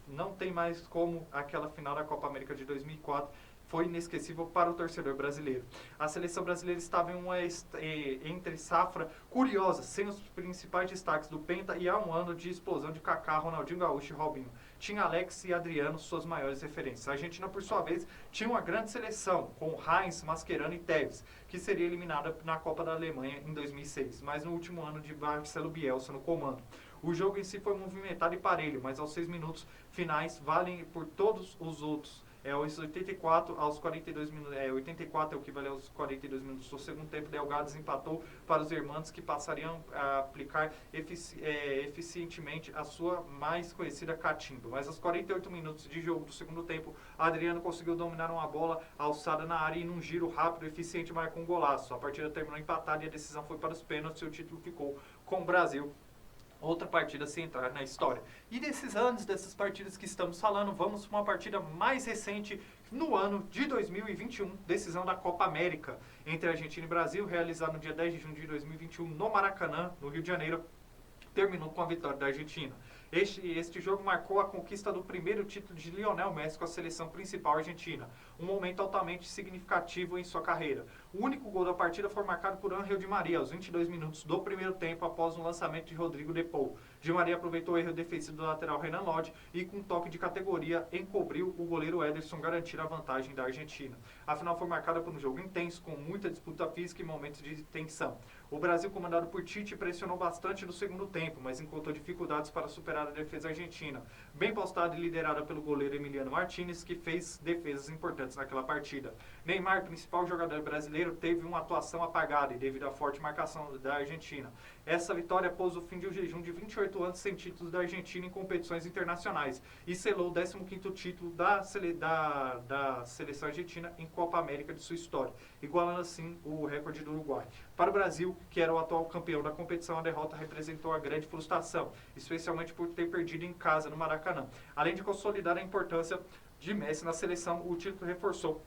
não tem mais como aquela final da Copa América de 2004. Foi inesquecível para o torcedor brasileiro. A seleção brasileira estava em uma entre safra curiosa, sem os principais destaques do Penta e há um ano de explosão de Kaká, Ronaldinho Gaúcho e Robinho. Tinha Alex e Adriano suas maiores referências. A Argentina, por sua vez, tinha uma grande seleção, com Heinz, Mascherano e Tevez, que seria eliminada na Copa da Alemanha em 2006, mas no último ano de Marcelo Bielsa no comando. O jogo em si foi movimentado e parelho, mas aos 6 minutos finais valem por todos os outros. Aos 84 aos 42 minutos, 84 é o que valeu aos 42 minutos do segundo tempo. Delgado desempatou para os irmãos, que passariam a aplicar eficientemente a sua mais conhecida catimba. Mas aos 48 minutos de jogo do segundo tempo, Adriano conseguiu dominar uma bola alçada na área e num giro rápido e eficiente marcou um golaço. A partida terminou empatada e a decisão foi para os pênaltis e o título ficou com o Brasil. Outra partida sem entrar na história. E desses anos, dessas partidas que estamos falando, vamos para uma partida mais recente no ano de 2021, decisão da Copa América entre Argentina e Brasil, realizada no dia 10 de junho de 2021 no Maracanã, no Rio de Janeiro, terminou com a vitória da Argentina. Este jogo marcou a conquista do primeiro título de Lionel Messi com a seleção principal argentina, um momento altamente significativo em sua carreira. O único gol da partida foi marcado por Ángel Di Maria aos 22 minutos do primeiro tempo após um lançamento de Rodrigo de Paul. Di Maria aproveitou o erro defensivo do lateral Renan Lodge e com um toque de categoria encobriu o goleiro Ederson, garantir a vantagem da Argentina. A final foi marcada por um jogo intenso, com muita disputa física e momentos de tensão. O Brasil, comandado por Tite, pressionou bastante no segundo tempo, mas encontrou dificuldades para superar a defesa argentina, bem postada e liderada pelo goleiro Emiliano Martinez, que fez defesas importantes naquela partida. Neymar, principal jogador brasileiro, teve uma atuação apagada e devido à forte marcação da Argentina. Essa vitória pôs o fim de um jejum de 28 anos sem títulos da Argentina em competições internacionais e selou o 15º título da seleção argentina em Copa América de sua história, igualando assim o recorde do Uruguai. Para o Brasil, que era o atual campeão da competição, a derrota representou a grande frustração, especialmente por ter perdido em casa no Maracanã. Além de consolidar a importância de Messi na seleção, o título reforçou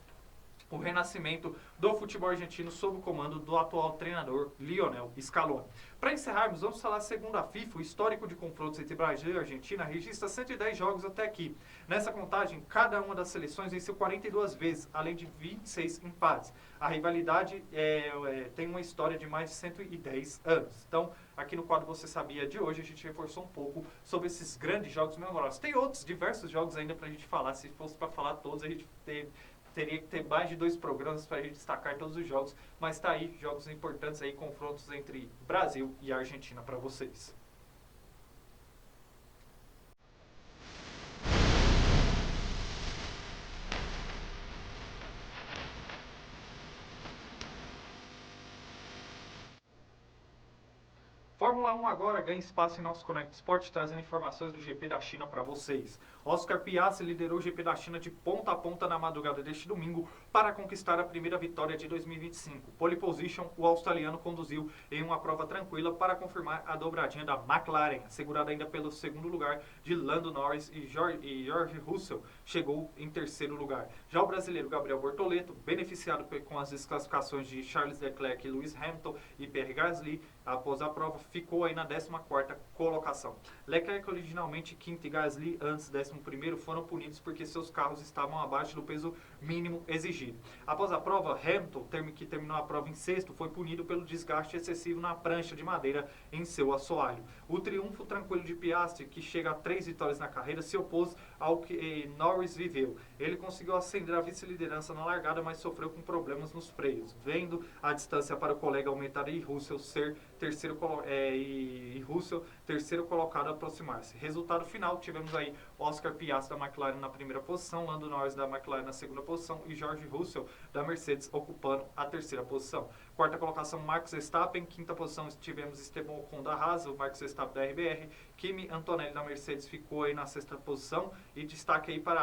o renascimento do futebol argentino sob o comando do atual treinador Lionel Scaloni. Para encerrarmos, vamos falar segundo a FIFA, o histórico de confrontos entre Brasil e Argentina registra 110 jogos até aqui. Nessa contagem, cada uma das seleções venceu 42 vezes, além de 26 empates. A rivalidade tem uma história de mais de 110 anos. Então, aqui no quadro Você Sabia de hoje, a gente reforçou um pouco sobre esses grandes jogos memoráveis. Tem outros diversos jogos ainda para a gente falar. Se fosse para falar todos, a gente teria que ter mais de 2 programas para a gente destacar todos os jogos, mas tá aí, jogos importantes aí, confrontos entre Brasil e Argentina para vocês. Fórmula 1 agora ganha espaço em nosso Connect Sport, trazendo informações do GP da China para vocês. Oscar Piastri liderou o GP da China de ponta a ponta na madrugada deste domingo para conquistar a primeira vitória de 2025. Pole position, o australiano conduziu em uma prova tranquila para confirmar a dobradinha da McLaren, segurada ainda pelo segundo lugar de Lando Norris e George Russell, chegou em terceiro lugar. Já o brasileiro Gabriel Bortoleto, beneficiado com as desclassificações de Charles Leclerc, Lewis Hamilton e Pierre Gasly, após a prova, ficou aí na 14ª colocação. Leclerc, originalmente quinto, e Gasly, antes 11º, foram punidos porque seus carros estavam abaixo do peso mínimo exigido. Após a prova, Hamilton, que terminou a prova em sexto, foi punido pelo desgaste excessivo na prancha de madeira em seu assoalho. O triunfo tranquilo de Piastri, que chega a 3 vitórias na carreira, se opôs ao que Norris viveu. Ele conseguiu ascender a vice-liderança na largada, mas sofreu com problemas nos freios, vendo a distância para o colega aumentar e Russell ser terceiro colocado aproximar-se. Resultado final, tivemos aí Oscar Piastri da McLaren na primeira posição, Lando Norris da McLaren na segunda posição e George Russell da Mercedes ocupando a terceira posição. Quarta colocação, Max Verstappen. Quinta posição, tivemos Esteban Ocon da Haas, o Max Verstappen da RBR. Kimi Antonelli da Mercedes ficou aí na sexta posição. E destaque aí para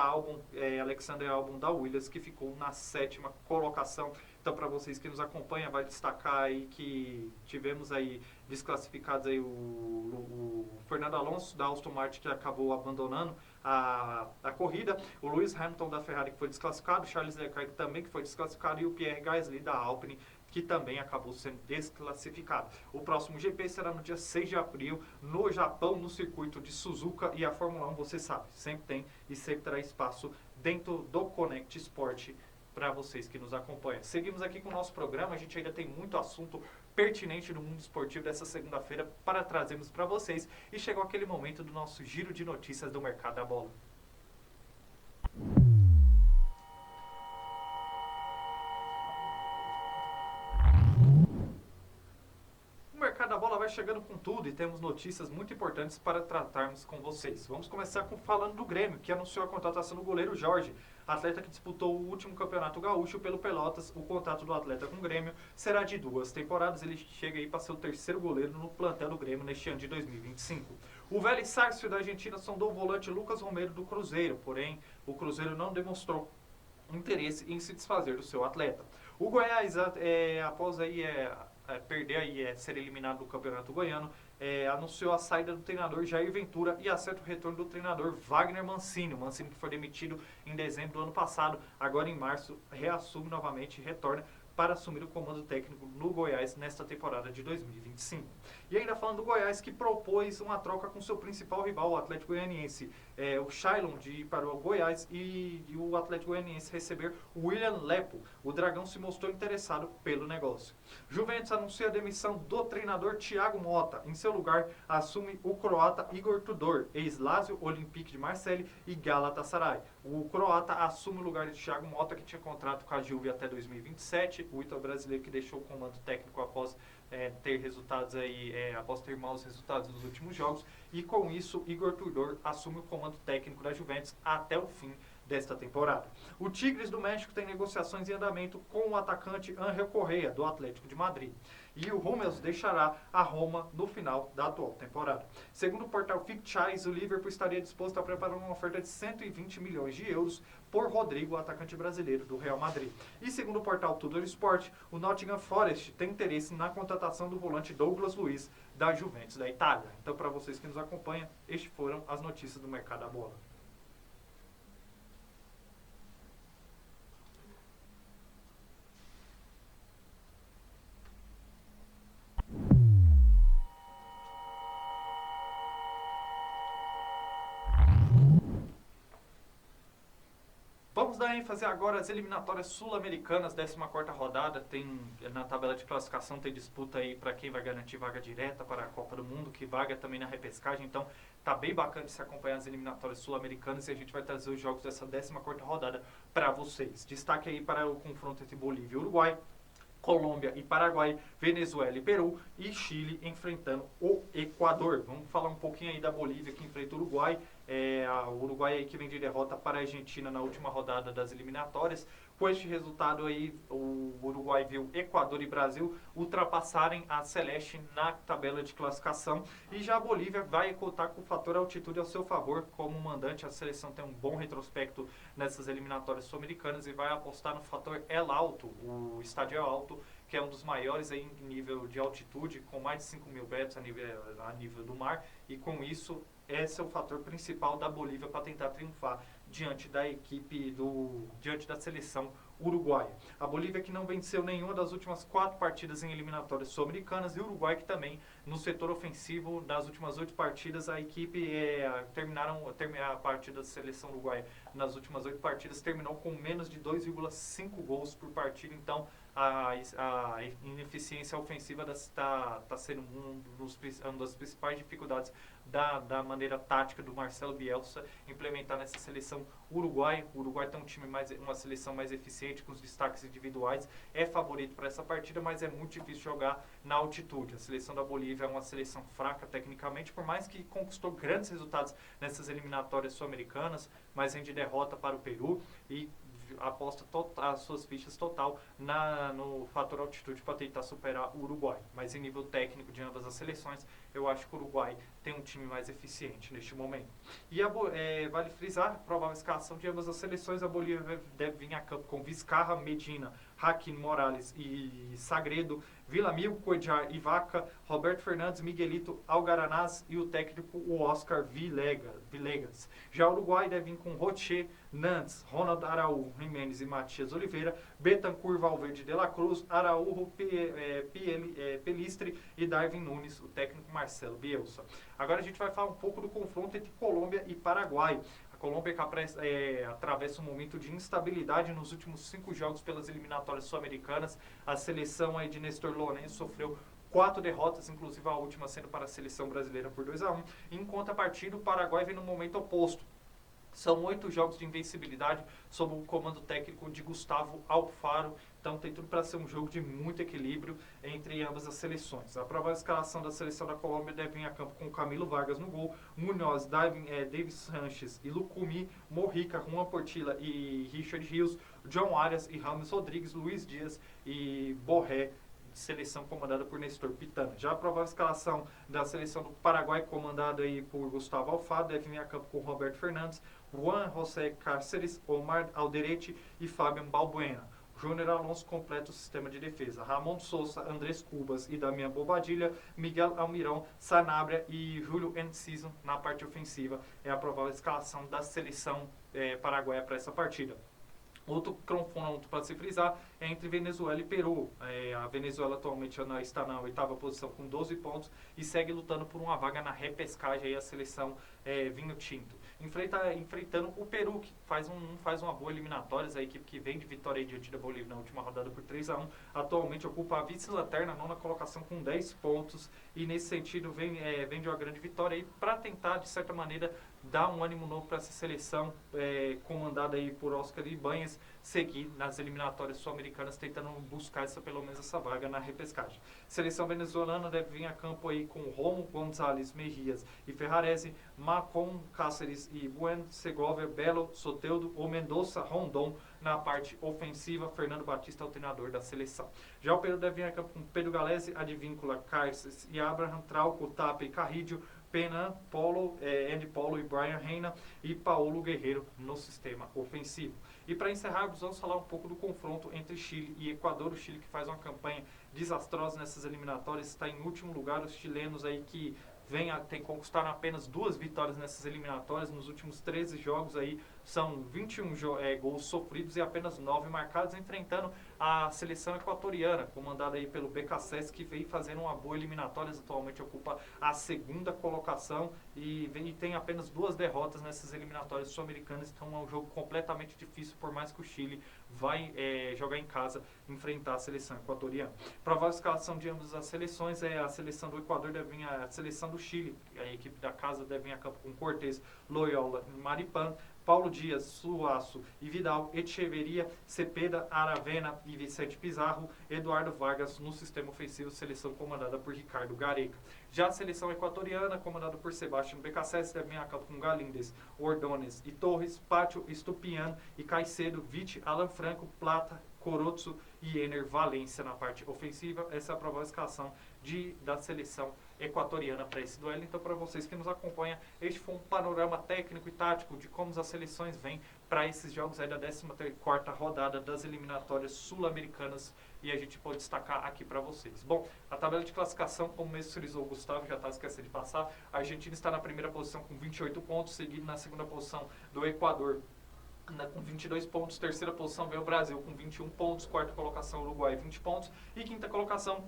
Alexander Albon da Williams, que ficou na sétima colocação. Então, para vocês que nos acompanham, vai destacar aí que tivemos aí desclassificados aí o Fernando Alonso da Aston Martin, que acabou abandonando a corrida, o Lewis Hamilton da Ferrari, que foi desclassificado, Charles Leclerc também, que foi desclassificado, e o Pierre Gasly da Alpine, que também acabou sendo desclassificado. O próximo GP será no dia 6 de abril, no Japão, no circuito de Suzuka, e a Fórmula 1, você sabe, sempre tem e sempre terá espaço dentro do Connect Sport para vocês que nos acompanham. Seguimos aqui com o nosso programa, a gente ainda tem muito assunto pertinente no mundo esportivo dessa segunda-feira para trazermos para vocês, e chegou aquele momento do nosso giro de notícias do mercado da bola. A bola vai chegando com tudo e temos notícias muito importantes para tratarmos com vocês. Vamos começar falando do Grêmio, que anunciou a contratação do goleiro Jorge, atleta que disputou o último campeonato gaúcho pelo Pelotas. O contrato do atleta com o Grêmio será de 2 temporadas. Ele chega aí para ser o terceiro goleiro no plantel do Grêmio neste ano de 2025. O Vélez Sarsfield da Argentina sondou o volante Lucas Romero do Cruzeiro, porém o Cruzeiro não demonstrou interesse em se desfazer do seu atleta. O Goiás, após aí ser eliminado do Campeonato Goiano, anunciou a saída do treinador Jair Ventura e acerta o retorno do treinador Wagner Mancini. O Mancini, que foi demitido em dezembro do ano passado, agora em março reassume novamente e retorna para assumir o comando técnico no Goiás nesta temporada de 2025. E ainda falando do Goiás, que propôs uma troca com seu principal rival, o Atlético Goianiense, o Shailon, de ir para o Goiás e o Atlético Goianiense receber o William Lepo. O Dragão se mostrou interessado pelo negócio. Juventus anuncia a demissão do treinador Thiago Motta. Em seu lugar, assume o croata Igor Tudor, ex-Lazio, Olympique de Marseille e Galatasaray. O croata assume o lugar de Thiago Motta, que tinha contrato com a Juve até 2027. O ítalo brasileiro, que deixou o comando técnico após após ter maus resultados nos últimos jogos, e com isso Igor Tudor assume o comando técnico da Juventus até o fim desta temporada. O Tigres do México tem negociações em andamento com o atacante Ángel Correa, do Atlético de Madrid. E o Hummels deixará a Roma no final da atual temporada. Segundo o portal Fictice, o Liverpool estaria disposto a preparar uma oferta de 120 milhões de euros por Rodrigo, atacante brasileiro do Real Madrid. E segundo o portal Tudor Sport, o Nottingham Forest tem interesse na contratação do volante Douglas Luiz, da Juventus da Itália. Então, para vocês que nos acompanham, estas foram as notícias do mercado da bola. Vamos dar ênfase agora às eliminatórias sul-americanas, 14ª rodada. Na tabela de classificação tem disputa aí para quem vai garantir vaga direta para a Copa do Mundo, que vaga também na repescagem. Então tá bem bacana de se acompanhar as eliminatórias sul-americanas, e a gente vai trazer os jogos dessa 14ª rodada para vocês. Destaque aí para o confronto entre Bolívia e Uruguai, Colômbia e Paraguai, Venezuela e Peru, e Chile enfrentando o Equador. Vamos falar um pouquinho aí da Bolívia, que enfrenta o Uruguai. O Uruguai aí que vem de derrota para a Argentina na última rodada das eliminatórias. Com este resultado aí, o Uruguai viu Equador e Brasil ultrapassarem a Celeste na tabela de classificação. E já a Bolívia vai contar com o fator altitude ao seu favor. Como mandante, a seleção tem um bom retrospecto nessas eliminatórias sul-americanas e vai apostar no fator El Alto, o estádio El Alto, que é um dos maiores aí em nível de altitude, com mais de 5 mil metros a nível do mar. E com isso, esse é o fator principal da Bolívia para tentar triunfar diante da seleção uruguaia. A Bolívia que não venceu nenhuma das últimas 4 partidas em eliminatórias sul-americanas, e o Uruguai que também, no setor ofensivo, das últimas 8 partidas, a equipe a partida da seleção uruguaia nas últimas 8 partidas terminou com menos de 2,5 gols por partida. Então a ineficiência ofensiva está sendo uma das principais dificuldades da maneira tática do Marcelo Bielsa implementar nessa seleção uruguaia. O Uruguai tem uma seleção mais eficiente, com os destaques individuais, é favorito para essa partida, mas é muito difícil jogar na altitude. A seleção da Bolívia é uma seleção fraca tecnicamente, por mais que conquistou grandes resultados nessas eliminatórias sul-americanas, mas vem de derrota para o Peru e aposta as suas fichas total no fator altitude para tentar superar o Uruguai. Mas em nível técnico de ambas as seleções, eu acho que o Uruguai tem um time mais eficiente neste momento. E vale frisar, provável escalação de ambas as seleções, a Bolívia deve vir a campo com Vizcarra, Medina, Hakim, Morales e Sagredo, Villamil, Cuellar e Vaca, Roberto Fernandes, Miguelito, Algaranás e o técnico o Oscar Villegas. Já o Uruguai deve vir com Rocher, Nantes, Ronald Araújo, Jiménez e Matias Oliveira, Betancur, Valverde de la Cruz, Araújo, Pelistre e Darwin Nunes, o técnico Marcelo Bielsa. Agora a gente vai falar um pouco do confronto entre Colômbia e Paraguai. A Colômbia atravessa um momento de instabilidade nos últimos 5 jogos pelas eliminatórias sul-americanas. A seleção aí de Néstor Lorenzo sofreu 4 derrotas, inclusive a última sendo para a seleção brasileira por 2-1. Em contrapartida, o Paraguai vem no momento oposto. São 8 jogos de invencibilidade sob o comando técnico de Gustavo Alfaro. Então tem tudo para ser um jogo de muito equilíbrio entre ambas as seleções. A provável escalação da seleção da Colômbia deve vir a campo com Camilo Vargas no gol, Munhoz, Davis Sanches e Lucumi, Mojica, Juan Portilla e Richard Rios, John Arias e Rames Rodrigues, Luiz Dias e Borré, seleção comandada por Nestor Pitana. Já a provável escalação da seleção do Paraguai, comandada aí por Gustavo Alfaro, deve vir a campo com Roberto Fernandes, Juan José Cáceres, Omar Alderete e Fabian Balbuena. Júnior Alonso completa o sistema de defesa. Ramon Sousa, Andrés Cubas e Damián Bobadilla, Miguel Almirão, Sanabria e Júlio Enciso na parte ofensiva. É a provável escalação da seleção paraguaia para essa partida. Outro confronto para se frisar é entre Venezuela e Peru. A Venezuela atualmente está na 8ª posição com 12 pontos e segue lutando por uma vaga na repescagem, aí a seleção Vinho Tinto. Enfrentando o Peru, que faz uma boa eliminatória, a equipe que vem de vitória diante da Bolívia na última rodada por 3-1. Atualmente ocupa a vice-lanterna, 9ª colocação com 10 pontos e nesse sentido vem de uma grande vitória para tentar, de certa maneira, dar um ânimo novo para essa seleção comandada aí por Oscar Ibáñez, seguir nas eliminatórias sul-americanas, tentando buscar pelo menos essa vaga na repescagem. Seleção venezuelana deve vir a campo aí com Romo, González, Mejias e Ferrarese, Macon, Cáceres e Buen, Segovia, Belo, Soteldo, O Mendoza, Rondon na parte ofensiva. Fernando Batista é o treinador da seleção. Já o Peru deve vir a campo com Pedro Galese, Advíncula, Carces e Abraham, Trauco, Tapa e Carrillo, Penan, Andy Paulo e Brian Reina e Paulo Guerreiro no sistema ofensivo. E para encerrar, vamos falar um pouco do confronto entre Chile e Equador. O Chile que faz uma campanha desastrosa nessas eliminatórias, está em último lugar. Os chilenos aí que tem conquistado apenas 2 vitórias nessas eliminatórias. Nos últimos 13 jogos aí são 21 gols sofridos e apenas 9 marcados, enfrentando a seleção equatoriana, comandada aí pelo BKSS, que vem fazendo uma boa eliminatória, atualmente ocupa a 2ª colocação e tem apenas 2 derrotas nessas eliminatórias sul-americanas. Então é um jogo completamente difícil, por mais que o Chile vai jogar em casa, enfrentar a seleção equatoriana. Provável escalação de ambas as seleções a seleção do Equador deve vir a seleção do Chile, a equipe da casa deve vir a campo com Cortés, Loyola, Maripan, Paulo Dias, Suaço e Vidal, Echeverria, Cepeda, Aravena e Vicente Pizarro, Eduardo Vargas no sistema ofensivo, seleção comandada por Ricardo Gareca. Já a seleção equatoriana, comandada por Sebastião Becassese, deve vir a campo com Galíndez, Ordóñez e Torres, Pátio, Estupiñán e Caicedo, Vitti, Alan Franco, Plata, Corozzo e Ener Valência na parte ofensiva. Essa é a provável escalação da seleção equatoriana para esse duelo. Então, para vocês que nos acompanham, este foi um panorama técnico e tático de como as seleções vêm para esses jogos aí da 14ª rodada das eliminatórias sul-americanas, e a gente pode destacar aqui para vocês. Bom, a tabela de classificação, como mesmo frisou o Gustavo, já está esquecendo de passar, a Argentina está na 1ª posição com 28 pontos, seguido na 2ª posição do Equador Com 22 pontos, terceira posição vem o Brasil com 21 pontos, quarta colocação Uruguai 20 pontos e quinta colocação,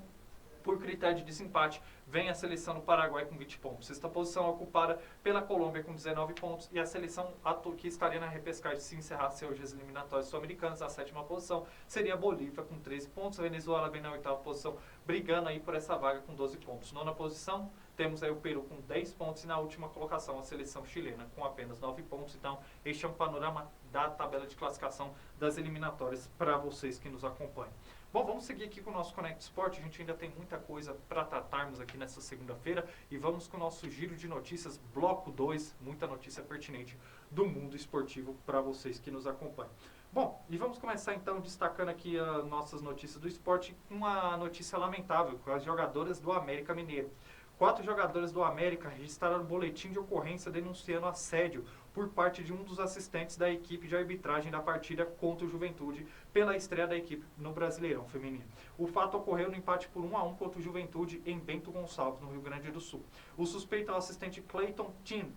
por critério de desempate, vem a seleção do Paraguai com 20 pontos. Sexta posição ocupada pela Colômbia com 19 pontos e a seleção que estaria na repescagem se encerrasse hoje as eliminatórias sul-americanas. A sétima posição seria a Bolívia com 13 pontos. A Venezuela vem na oitava posição, brigando aí por essa vaga com 12 pontos. Nona posição, temos aí o Peru com 10 pontos e na última colocação a seleção chilena com apenas 9 pontos. Então, este é um panorama da tabela de classificação das eliminatórias para vocês que nos acompanham. Bom, vamos seguir aqui com o nosso Connect Sport. A gente ainda tem muita coisa para tratarmos aqui nessa segunda-feira e vamos com o nosso giro de notícias, bloco 2, muita notícia pertinente do mundo esportivo para vocês que nos acompanham. Bom, e vamos começar então destacando aqui as nossas notícias do esporte com uma notícia lamentável com as jogadoras do América Mineiro. 4 jogadores do América registraram um boletim de ocorrência denunciando assédio por parte de um dos assistentes da equipe de arbitragem da partida contra o Juventude pela estreia da equipe no Brasileirão Feminino. O fato ocorreu no empate por 1-1 contra o Juventude em Bento Gonçalves, no Rio Grande do Sul. O suspeito é o assistente Clayton Tin,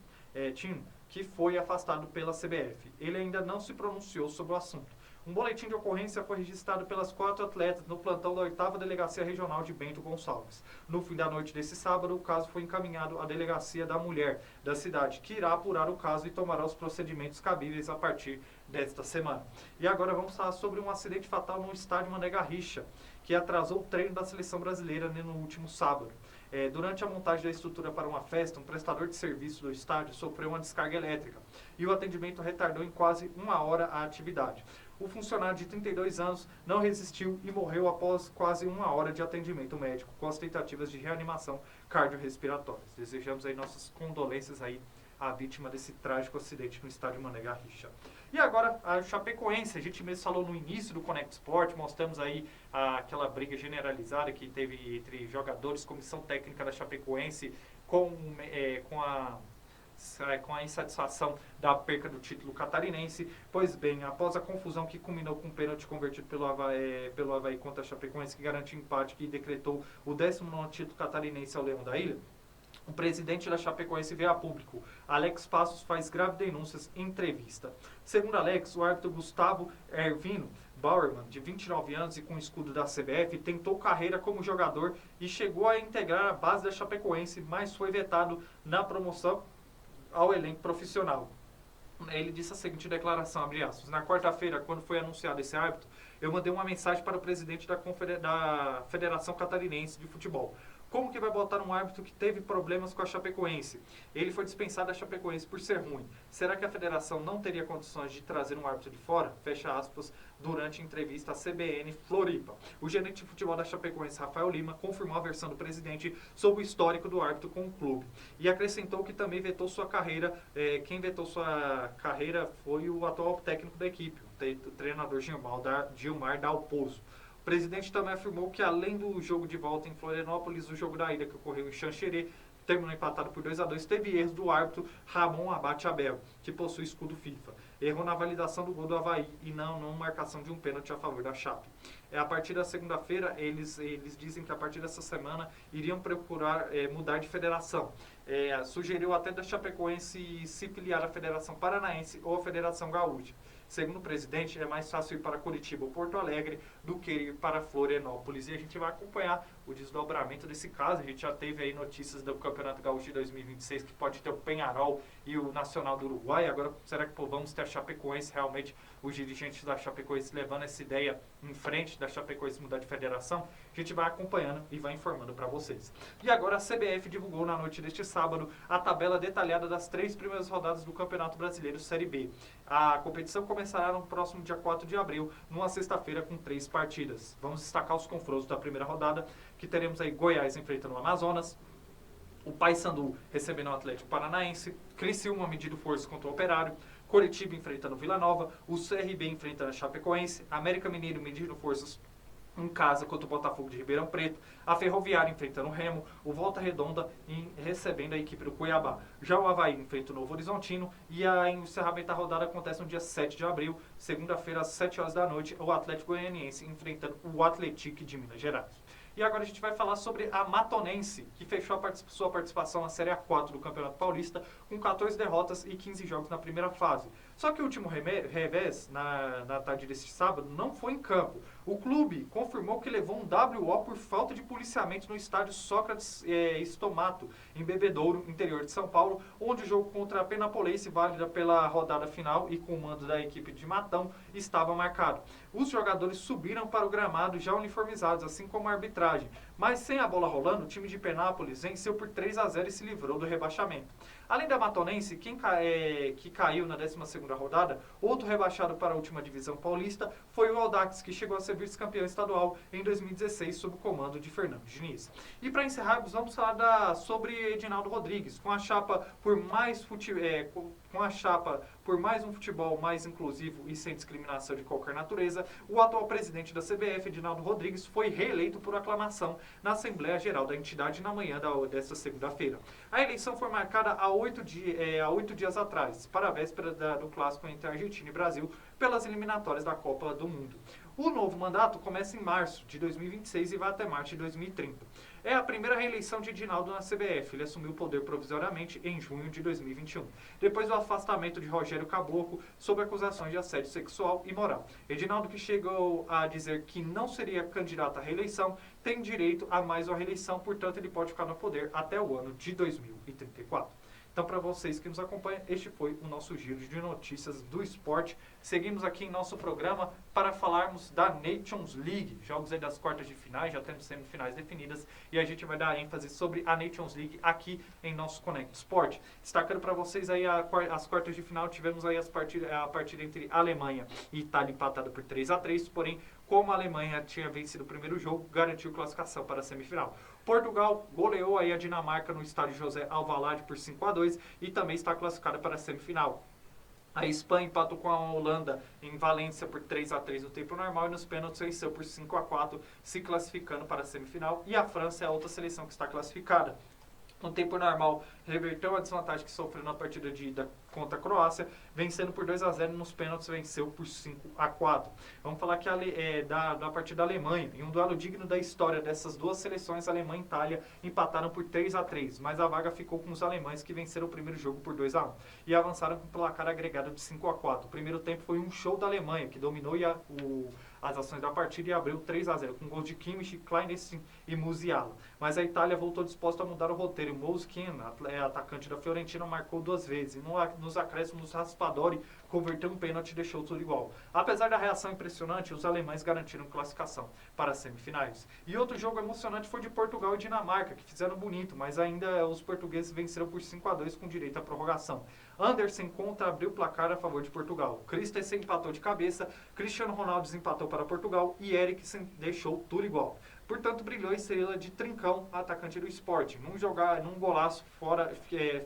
que foi afastado pela CBF. Ele ainda não se pronunciou sobre o assunto. Um boletim de ocorrência foi registrado pelas 4 atletas no plantão da 8ª Delegacia Regional de Bento Gonçalves. No fim da noite desse sábado, o caso foi encaminhado à Delegacia da Mulher da cidade, que irá apurar o caso e tomará os procedimentos cabíveis a partir desta semana. E agora vamos falar sobre um acidente fatal no estádio Mané Garrincha, que atrasou o treino da seleção brasileira no último sábado. Durante a montagem da estrutura para uma festa, um prestador de serviço do estádio sofreu uma descarga elétrica e o atendimento retardou em quase 1 hora a atividade. O funcionário de 32 anos não resistiu e morreu após quase 1 hora de atendimento médico, com as tentativas de reanimação cardiorrespiratórias. Desejamos aí nossas condolências aí à vítima desse trágico acidente no estádio Mané Garrincha. E agora, a Chapecoense, a gente mesmo falou no início do Connect Sport, mostramos aí aquela briga generalizada que teve entre jogadores, comissão técnica da Chapecoense com a insatisfação da perca do título catarinense. Pois bem, após a confusão que culminou com um pênalti convertido pelo Avaí contra a Chapecoense, que garantiu empate, que decretou o 19º título catarinense ao Leão da Ilha, o presidente da Chapecoense veio a público. Alex Passos faz graves denúncias em entrevista. Segundo Alex, o árbitro Gustavo Ervino Bauerman, de 29 anos e com o escudo da CBF, tentou carreira como jogador e chegou a integrar a base da Chapecoense, mas foi vetado na promoção ao elenco profissional. Ele disse a seguinte declaração, abre aspas: na quarta-feira, quando foi anunciado esse árbitro, eu mandei uma mensagem para o presidente da Federação Catarinense de Futebol. Como que vai botar um árbitro que teve problemas com a Chapecoense? Ele foi dispensado da Chapecoense por ser ruim. Será que a federação não teria condições de trazer um árbitro de fora? Fecha aspas, durante a entrevista à CBN Floripa. O gerente de futebol da Chapecoense, Rafael Lima, confirmou a versão do presidente sobre o histórico do árbitro com o clube. E acrescentou que também vetou sua carreira. Quem vetou sua carreira foi o atual técnico da equipe, o treinador Gilmar Dalpozo. O presidente também afirmou que, além do jogo de volta em Florianópolis, o jogo da ida que ocorreu em Xanxerê terminou empatado por 2-2, teve erros do árbitro Ramon Abate Abel, que possui escudo FIFA. Errou na validação do gol do Avaí e não marcação de um pênalti a favor da Chape. A partir da segunda-feira, eles dizem que a partir dessa semana iriam procurar mudar de federação. Sugeriu até da Chapecoense se filiar à Federação Paranaense ou à Federação Gaúcha. Segundo o presidente, é mais fácil ir para Curitiba ou Porto Alegre do que ir para Florianópolis. E a gente vai acompanhar o desdobramento desse caso. A gente já teve aí notícias do Campeonato Gaúcho de 2026 que pode ter o Peñarol e o Nacional do Uruguai. Agora, será que vamos ter a Chapecoense, realmente os dirigentes da Chapecoense levando essa ideia em frente da Chapecoense mudar de federação? A gente vai acompanhando e vai informando para vocês. E agora a CBF divulgou na noite deste sábado a tabela detalhada das 3 primeiras rodadas do Campeonato Brasileiro Série B. A competição começará no próximo dia 4 de abril, numa sexta-feira com 3 partidas. Vamos destacar os confrontos da primeira rodada, que teremos aí Goiás enfrentando o Amazonas, o Paysandu recebendo o Atlético Paranaense, Criciúma medindo força contra o Operário, Coritiba enfrentando o Vila Nova, o CRB enfrentando a Chapecoense, América Mineiro medindo forças em casa contra o Botafogo de Ribeirão Preto, a Ferroviária enfrentando o Remo, o Volta Redonda recebendo a equipe do Cuiabá. Já o Avaí enfrenta o Novo Horizontino e o encerramento da rodada acontece no dia 7 de abril, segunda-feira às 7 horas da noite, o Atlético Goianiense enfrentando o Atlético de Minas Gerais. E agora a gente vai falar sobre a Matonense, que fechou sua participação na Série A4 do Campeonato Paulista com 14 derrotas e 15 jogos na primeira fase. Só que o último revés, na tarde deste sábado, não foi em campo. O clube confirmou que levou um WO por falta de policiamento no estádio Sócrates Stomato, em Bebedouro, interior de São Paulo, onde o jogo contra a Penapolense, válida pela rodada final e com o mando da equipe de Matão, estava marcado. Os jogadores subiram para o gramado já uniformizados, assim como a arbitragem. Mas sem a bola rolando, o time de Penápolis venceu por 3-0 e se livrou do rebaixamento. Além da Matonense, que caiu na 12ª rodada, outro rebaixado para a última divisão paulista foi o Audax, que chegou a ser vice-campeão estadual em 2016 sob o comando de Fernando Diniz. E para encerrarmos, vamos falar sobre Edinaldo Rodrigues, com a chapa por mais um futebol mais inclusivo e sem discriminação de qualquer natureza. O atual presidente da CBF, Edinaldo Rodrigues, foi reeleito por aclamação na Assembleia Geral da entidade na manhã desta segunda-feira. A eleição foi marcada há 8 dias atrás, para a véspera do clássico entre Argentina e Brasil, pelas eliminatórias da Copa do Mundo. O novo mandato começa em março de 2026 e vai até março de 2030. É a primeira reeleição de Edinaldo na CBF. Ele assumiu o poder provisoriamente em junho de 2021, depois do afastamento de Rogério Caboclo sob acusações de assédio sexual e moral. Edinaldo, que chegou a dizer que não seria candidato à reeleição, tem direito a mais uma reeleição, portanto ele pode ficar no poder até o ano de 2034. Então, para vocês que nos acompanham, este foi o nosso giro de notícias do esporte. Seguimos aqui em nosso programa para falarmos da Nations League. Jogos aí das quartas de finais, já temos semifinais definidas e a gente vai dar ênfase sobre a Nations League aqui em nosso Connect Sport. Destacando para vocês aí as quartas de final, tivemos aí a partida entre Alemanha e Itália empatada por 3-3, porém, como a Alemanha tinha vencido o primeiro jogo, garantiu classificação para a semifinal. Portugal goleou aí a Dinamarca no estádio José Alvalade por 5-2 e também está classificada para a semifinal. A Espanha empatou com a Holanda em Valência por 3-3 no tempo normal e nos pênaltis venceu por 5-4, se classificando para a semifinal. E a França é a outra seleção que está classificada. No tempo normal, reverteu a desvantagem que sofreu na partida de ida contra a Croácia, vencendo por 2-0 e nos pênaltis venceu por 5-4. Vamos falar aqui da partida da Alemanha. Em um duelo digno da história dessas duas seleções, Alemanha e Itália empataram por 3-3, mas a vaga ficou com os alemães, que venceram o primeiro jogo por 2-1 e avançaram com placar agregado de 5-4. O primeiro tempo foi um show da Alemanha, que dominou as ações da partida e abriu 3-0, com gols de Kimmich, Kleindienst e Musiala. Mas a Itália voltou disposta a mudar o roteiro. Mouskin, atacante da Fiorentina, marcou 2 vezes. E nos acréscimos, Raspadori converteu um pênalti e deixou tudo igual. Apesar da reação impressionante, os alemães garantiram classificação para as semifinais. E outro jogo emocionante foi de Portugal e Dinamarca, que fizeram bonito, mas ainda os portugueses venceram por 5-2 com direito à prorrogação. Andersen abriu o placar a favor de Portugal. Christensen empatou de cabeça, Cristiano Ronaldo desempatou para Portugal e Eriksen deixou tudo igual. Portanto, brilhou a estrela de Trincão, atacante do Sport. Num golaço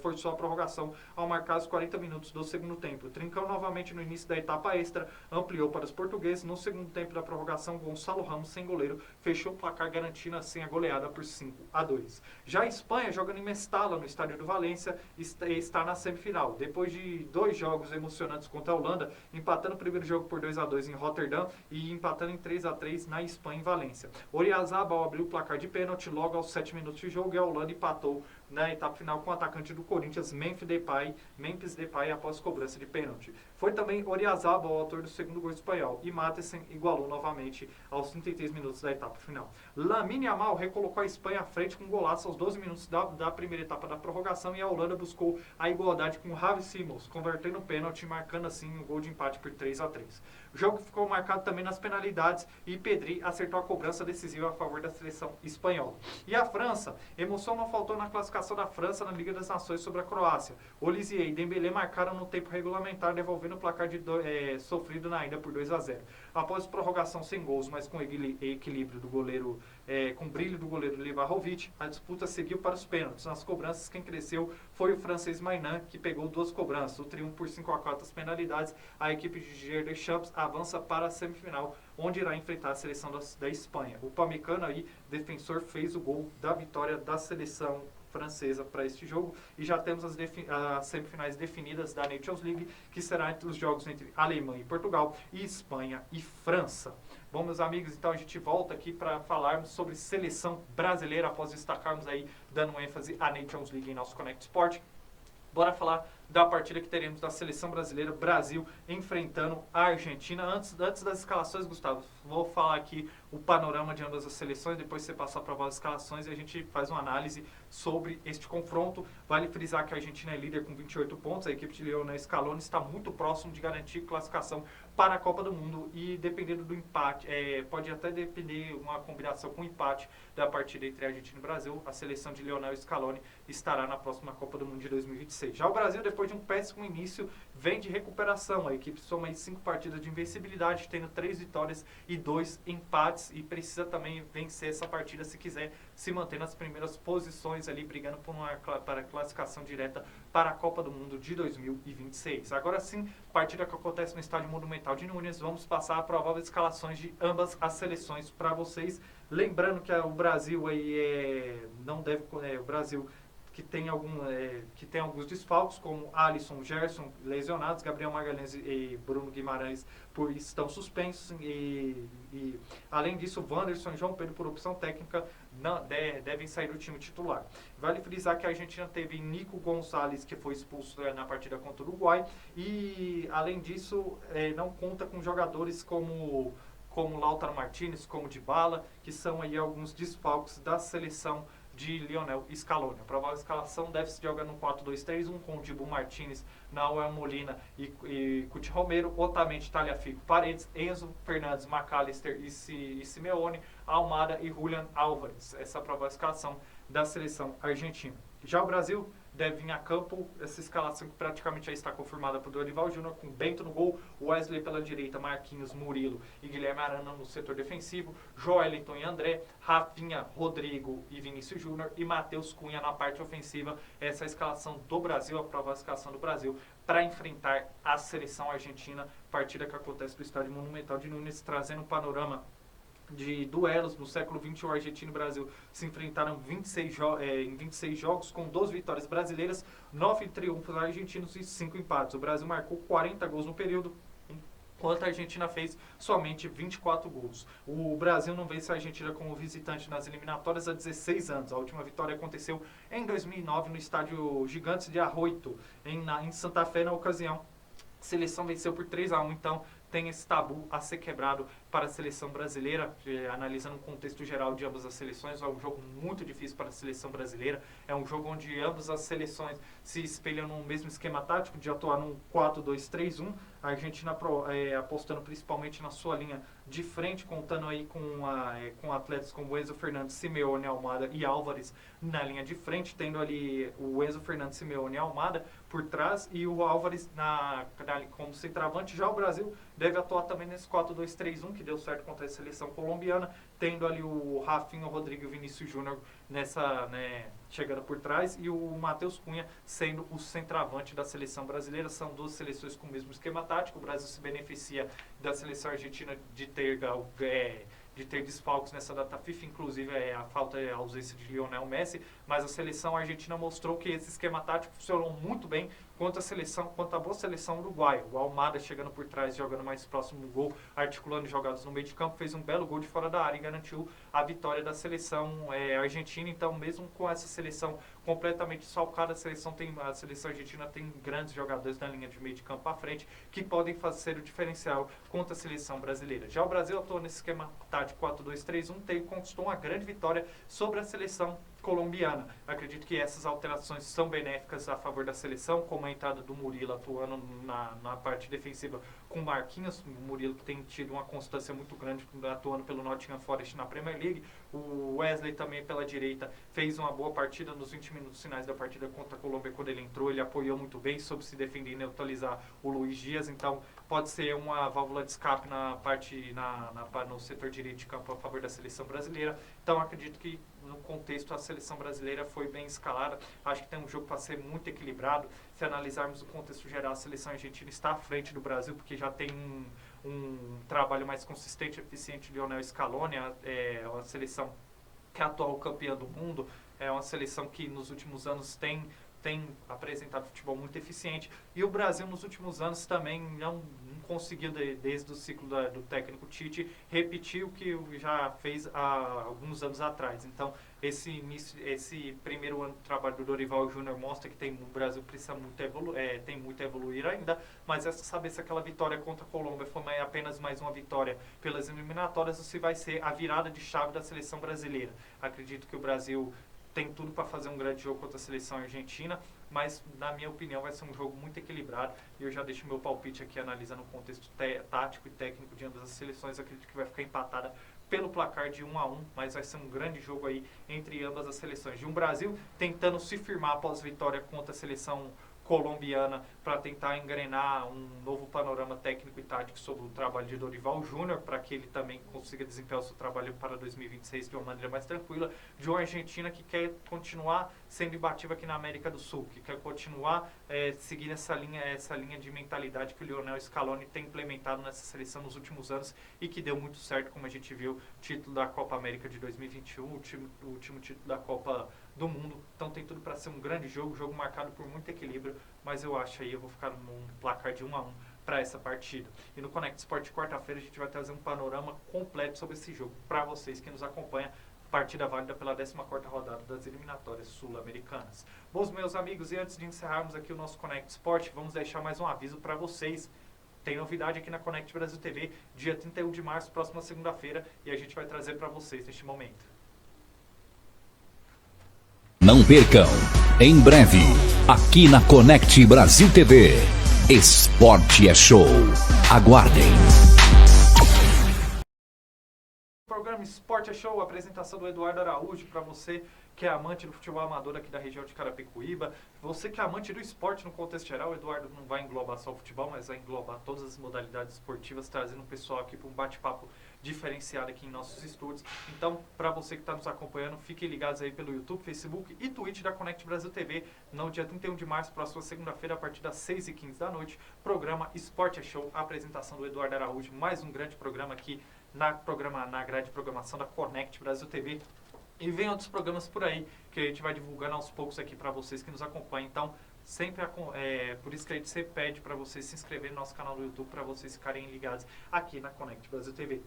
forçou a prorrogação ao marcar os 40 minutos do segundo tempo. Trincão, novamente no início da etapa extra, ampliou para os portugueses. No segundo tempo da prorrogação, Gonçalo Ramos, sem goleiro, fechou o placar, garantindo assim a goleada por 5-2. Já a Espanha, jogando em Mestalla, no estádio do Valência, está na semifinal. Depois de 2 jogos emocionantes contra a Holanda, empatando o primeiro jogo por 2-2 em Rotterdam e empatando em 3-3 na Espanha, em Valência. Oyarzabal abriu o placar de pênalti logo aos 7 minutos de jogo e a Holanda empatou na etapa final com o atacante do Corinthians, Memphis Depay, após cobrança de pênalti. Foi também Oyarzabal o autor do segundo gol espanhol e Matheson igualou novamente aos 33 minutos da etapa final. Lamine Yamal recolocou a Espanha à frente com um golaço aos 12 minutos da primeira etapa da prorrogação e a Holanda buscou a igualdade com Javi Simons, convertendo o pênalti e marcando assim o gol de empate por 3-3. O jogo ficou marcado também nas penalidades e Pedri acertou a cobrança decisiva a favor da seleção espanhola. E a França, emoção não faltou na classificação da França na Liga das Nações sobre a Croácia. Olivier e Dembélé marcaram no tempo regulamentar, devolvendo o placar sofrido na ida por 2-0. Após prorrogação sem gols, mas com equilíbrio do goleiro, com brilho do goleiro Livarovic, a disputa seguiu para os pênaltis. Nas cobranças, quem cresceu foi o francês Maignan, que pegou 2 cobranças. O triunfo por 5-4 as penalidades, a equipe de Didier Deschamps avança para a semifinal, onde irá enfrentar a seleção da Espanha. O Pamecano aí, defensor, fez o gol da vitória da seleção francesa para este jogo e já temos as semifinais definidas da Nations League, que será entre os jogos entre Alemanha e Portugal e Espanha e França. Bom, meus amigos, então a gente volta aqui para falarmos sobre seleção brasileira após destacarmos aí, dando ênfase à Nations League em nosso Connect Sport. Bora falar da partida que teremos da seleção brasileira, Brasil enfrentando a Argentina. Antes das escalações, Gustavo, vou falar aqui o panorama de ambas as seleções, depois você passa a provar as escalações e a gente faz uma análise sobre este confronto. Vale frisar que a Argentina é líder com 28 pontos, a equipe de Lionel Scaloni está muito próximo de garantir classificação para a Copa do Mundo e dependendo do empate, pode até depender uma combinação com empate da partida entre a Argentina e o Brasil, a seleção de Lionel Scaloni estará na próxima Copa do Mundo de 2026. Já o Brasil, depois de um péssimo início, vem de recuperação. A equipe soma aí 5 partidas de invencibilidade, tendo 3 vitórias e 2 empates e precisa também vencer essa partida se quiser se manter nas primeiras posições ali, brigando para a classificação direta para a Copa do Mundo de 2026. Agora sim, partida que acontece no Estádio Monumental de Núñez, vamos passar a prováveis escalações de ambas as seleções para vocês. Lembrando que o Brasil aí não deve... o Brasil que tem alguns desfalques, como Alisson, Gerson lesionados, Gabriel Magalhães e Bruno Guimarães estão suspensos e além disso, Wanderson e João Pedro, por opção técnica, devem sair do time titular. Vale frisar que a Argentina teve Nico Gonzalez, que foi expulso na partida contra o Uruguai, e além disso, não conta com jogadores como Lautaro Martinez, como Dybala, que são aí alguns desfalques da seleção de Lionel Scaloni. A provável escalação deve se jogar no 4-2-3-1 com o Dibu Martinez, Nahuel Molina e Cuti Romero, Otamendi, Tagliafico, Paredes, Enzo Fernandes, McAllister e Simeone, Almada e Julián Álvares. Essa é a provável escalação da seleção argentina. Já o Brasil deve vir a campo, essa escalação que praticamente já está confirmada por Dorival Júnior, com Bento no gol, Wesley pela direita, Marquinhos, Murilo e Guilherme Arana no setor defensivo, Joelinton e André, Rafinha, Rodrigo e Vinícius Júnior e Matheus Cunha na parte ofensiva. Essa é a escalação do Brasil, a provável escalação do Brasil para enfrentar a seleção argentina, partida que acontece no Estádio Monumental de Núñez, trazendo um panorama de duelos. No século XX, o Argentina e o Brasil se enfrentaram em 26 jogos, com 12 vitórias brasileiras, 9 triunfos argentinos e 5 empates. O Brasil marcou 40 gols no período, enquanto a Argentina fez somente 24 gols. O Brasil não vence a Argentina como visitante nas eliminatórias há 16 anos. A última vitória aconteceu em 2009 no estádio Gigantes de Arroito, em Santa Fé, na ocasião. A seleção venceu por 3-1, então tem esse tabu a ser quebrado para a seleção brasileira, analisando o contexto geral de ambas as seleções. É um jogo muito difícil para a seleção brasileira, é um jogo onde ambas as seleções se espelham no mesmo esquema tático de atuar num 4-2-3-1, a Argentina apostando principalmente na sua linha de frente, contando aí com atletas como Enzo Fernandes, Simeone, Almada e Álvares na linha de frente, tendo ali o Enzo Fernandes, Simeone e Almada por trás e o Álvares como centroavante. Já o Brasil deve atuar também nesse 4-2-3-1, que deu certo contra a seleção colombiana, tendo ali o Rafinha, o Rodrigo e o Vinícius Júnior chegando por trás, e o Matheus Cunha sendo o centroavante da seleção brasileira. São duas seleções com o mesmo esquema tático. O Brasil se beneficia da seleção argentina de ter desfalques nessa data FIFA, inclusive a ausência de Lionel Messi, mas a seleção argentina mostrou que esse esquema tático funcionou muito bem contra a boa seleção uruguaia. O Almada chegando por trás, jogando mais próximo do gol, articulando jogadas no meio de campo, fez um belo gol de fora da área e garantiu a vitória da seleção argentina. Então, mesmo com essa seleção completamente salcada, a seleção argentina tem grandes jogadores na linha de meio de campo à frente que podem fazer o diferencial contra a seleção brasileira. Já o Brasil atuou nesse esquema tático 4-2-3-1, conquistou uma grande vitória sobre a seleção colombiana. Acredito que essas alterações são benéficas a favor da seleção, como a entrada do Murilo atuando na parte defensiva com Marquinhos. O Murilo que tem tido uma constância muito grande atuando pelo Nottingham Forest na Premier League. O Wesley também pela direita fez uma boa partida nos 20 minutos finais da partida contra a Colômbia. Quando ele entrou, ele apoiou muito bem, soube se defender e neutralizar o Luiz Dias. Então pode ser uma válvula de escape no setor direito de campo a favor da seleção brasileira. Então acredito que no contexto a seleção brasileira foi bem escalada. Acho que tem um jogo para ser muito equilibrado. Se analisarmos o contexto geral, a seleção argentina está à frente do Brasil, porque já tem um trabalho mais consistente e eficiente de Lionel Scaloni. É uma seleção que é atual campeã do mundo, é uma seleção que nos últimos anos tem apresentado futebol muito eficiente, e o Brasil nos últimos anos também não conseguiu, desde o ciclo do técnico Tite, repetir o que já fez há alguns anos atrás. Então, esse primeiro ano do trabalho do Dorival Júnior mostra que o Brasil precisa tem muito a evoluir ainda, mas saber se aquela vitória contra a Colômbia foi apenas mais uma vitória pelas eliminatórias ou se vai ser a virada de chave da seleção brasileira. Acredito que o Brasil tem tudo para fazer um grande jogo contra a seleção argentina, mas na minha opinião vai ser um jogo muito equilibrado e eu já deixo meu palpite aqui analisando o contexto tático e técnico de ambas as seleções. Eu acredito que vai ficar empatada pelo placar de 1-1, mas vai ser um grande jogo aí entre ambas as seleções. De um Brasil tentando se firmar após vitória contra a seleção colombiana para tentar engrenar um novo panorama técnico e tático sobre o trabalho de Dorival Júnior, para que ele também consiga desempenhar o seu trabalho para 2026 de uma maneira mais tranquila, de uma Argentina que quer continuar sendo imbatível aqui na América do Sul, que quer continuar seguindo essa linha de mentalidade que o Lionel Scaloni tem implementado nessa seleção nos últimos anos e que deu muito certo, como a gente viu, título da Copa América de 2021, o último título da Copa do Mundo. Então tem tudo para ser um grande jogo marcado por muito equilíbrio, mas eu acho aí, eu vou ficar num placar de 1-1 para essa partida. E no Connect Sport quarta-feira a gente vai trazer um panorama completo sobre esse jogo para vocês que nos acompanham. Partida válida pela 14ª rodada das eliminatórias sul-americanas. Bom, meus amigos, e antes de encerrarmos aqui o nosso Connect Sport, vamos deixar mais um aviso para vocês. Tem novidade aqui na Connect Brasil TV, dia 31 de março, próxima segunda-feira, e a gente vai trazer para vocês neste momento. Não percam, em breve, aqui na Connect Brasil TV, Esporte é Show. Aguardem. Programa Esporte é Show, apresentação do Eduardo Araújo, para você que é amante do futebol amador aqui da região de Carapicuíba, você que é amante do esporte no contexto geral. O Eduardo não vai englobar só o futebol, mas vai englobar todas as modalidades esportivas, trazendo o pessoal aqui para um bate-papo diferenciado aqui em nossos estúdios. Então, para você que está nos acompanhando, fiquem ligados aí pelo YouTube, Facebook e Twitch da Connect Brasil TV, no dia 31 de março, próxima segunda-feira, a partir das 6h15 da noite, programa Esporte é Show, a apresentação do Eduardo Araújo, mais um grande programa aqui na grade de programação da Connect Brasil TV. E vem outros programas por aí que a gente vai divulgando aos poucos aqui para vocês que nos acompanham. Então, sempre por isso que a gente sempre pede para vocês se inscreverem no nosso canal do YouTube, para vocês ficarem ligados aqui na Connect Brasil TV.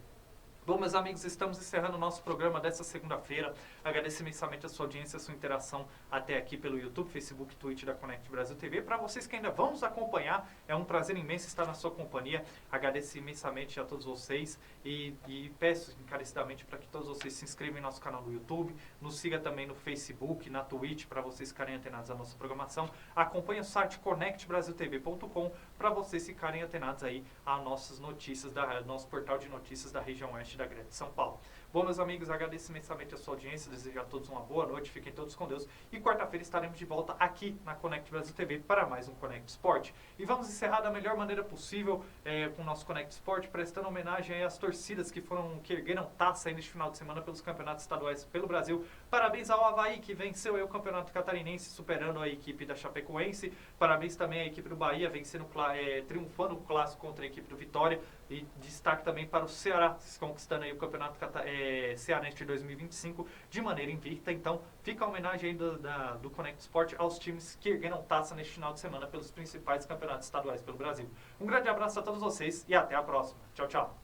Bom, meus amigos, estamos encerrando o nosso programa dessa segunda-feira. Agradeço imensamente a sua audiência, a sua interação até aqui pelo YouTube, Facebook, Twitch da Connect Brasil TV. Para vocês que ainda vão nos acompanhar, é um prazer imenso estar na sua companhia. Agradeço imensamente a todos vocês e peço encarecidamente para que todos vocês se inscrevam em nosso canal do YouTube, nos siga também no Facebook, na Twitch, para vocês ficarem antenados à nossa programação. Acompanhe o site connectbrasiltv.com para vocês ficarem antenados aí a nossas notícias, nosso portal de notícias da região oeste da Grande São Paulo. Bom, meus amigos, agradeço imensamente a sua audiência, desejo a todos uma boa noite, fiquem todos com Deus e quarta-feira estaremos de volta aqui na Connect Brasil TV para mais um Connect Sport. E vamos encerrar da melhor maneira possível com o nosso Connect Sport, prestando homenagem aí às torcidas que ergueram taça aí neste final de semana pelos campeonatos estaduais pelo Brasil. Parabéns ao Avaí, que venceu aí o Campeonato Catarinense, superando a equipe da Chapecoense. Parabéns também à equipe do Bahia, triunfando o clássico contra a equipe do Vitória. E destaque também para o Ceará, conquistando aí o Campeonato Cearense de 2025 de maneira invicta. Então, fica a homenagem aí do Connect Sport aos times que ergueram taça neste final de semana pelos principais campeonatos estaduais pelo Brasil. Um grande abraço a todos vocês e até a próxima. Tchau, tchau.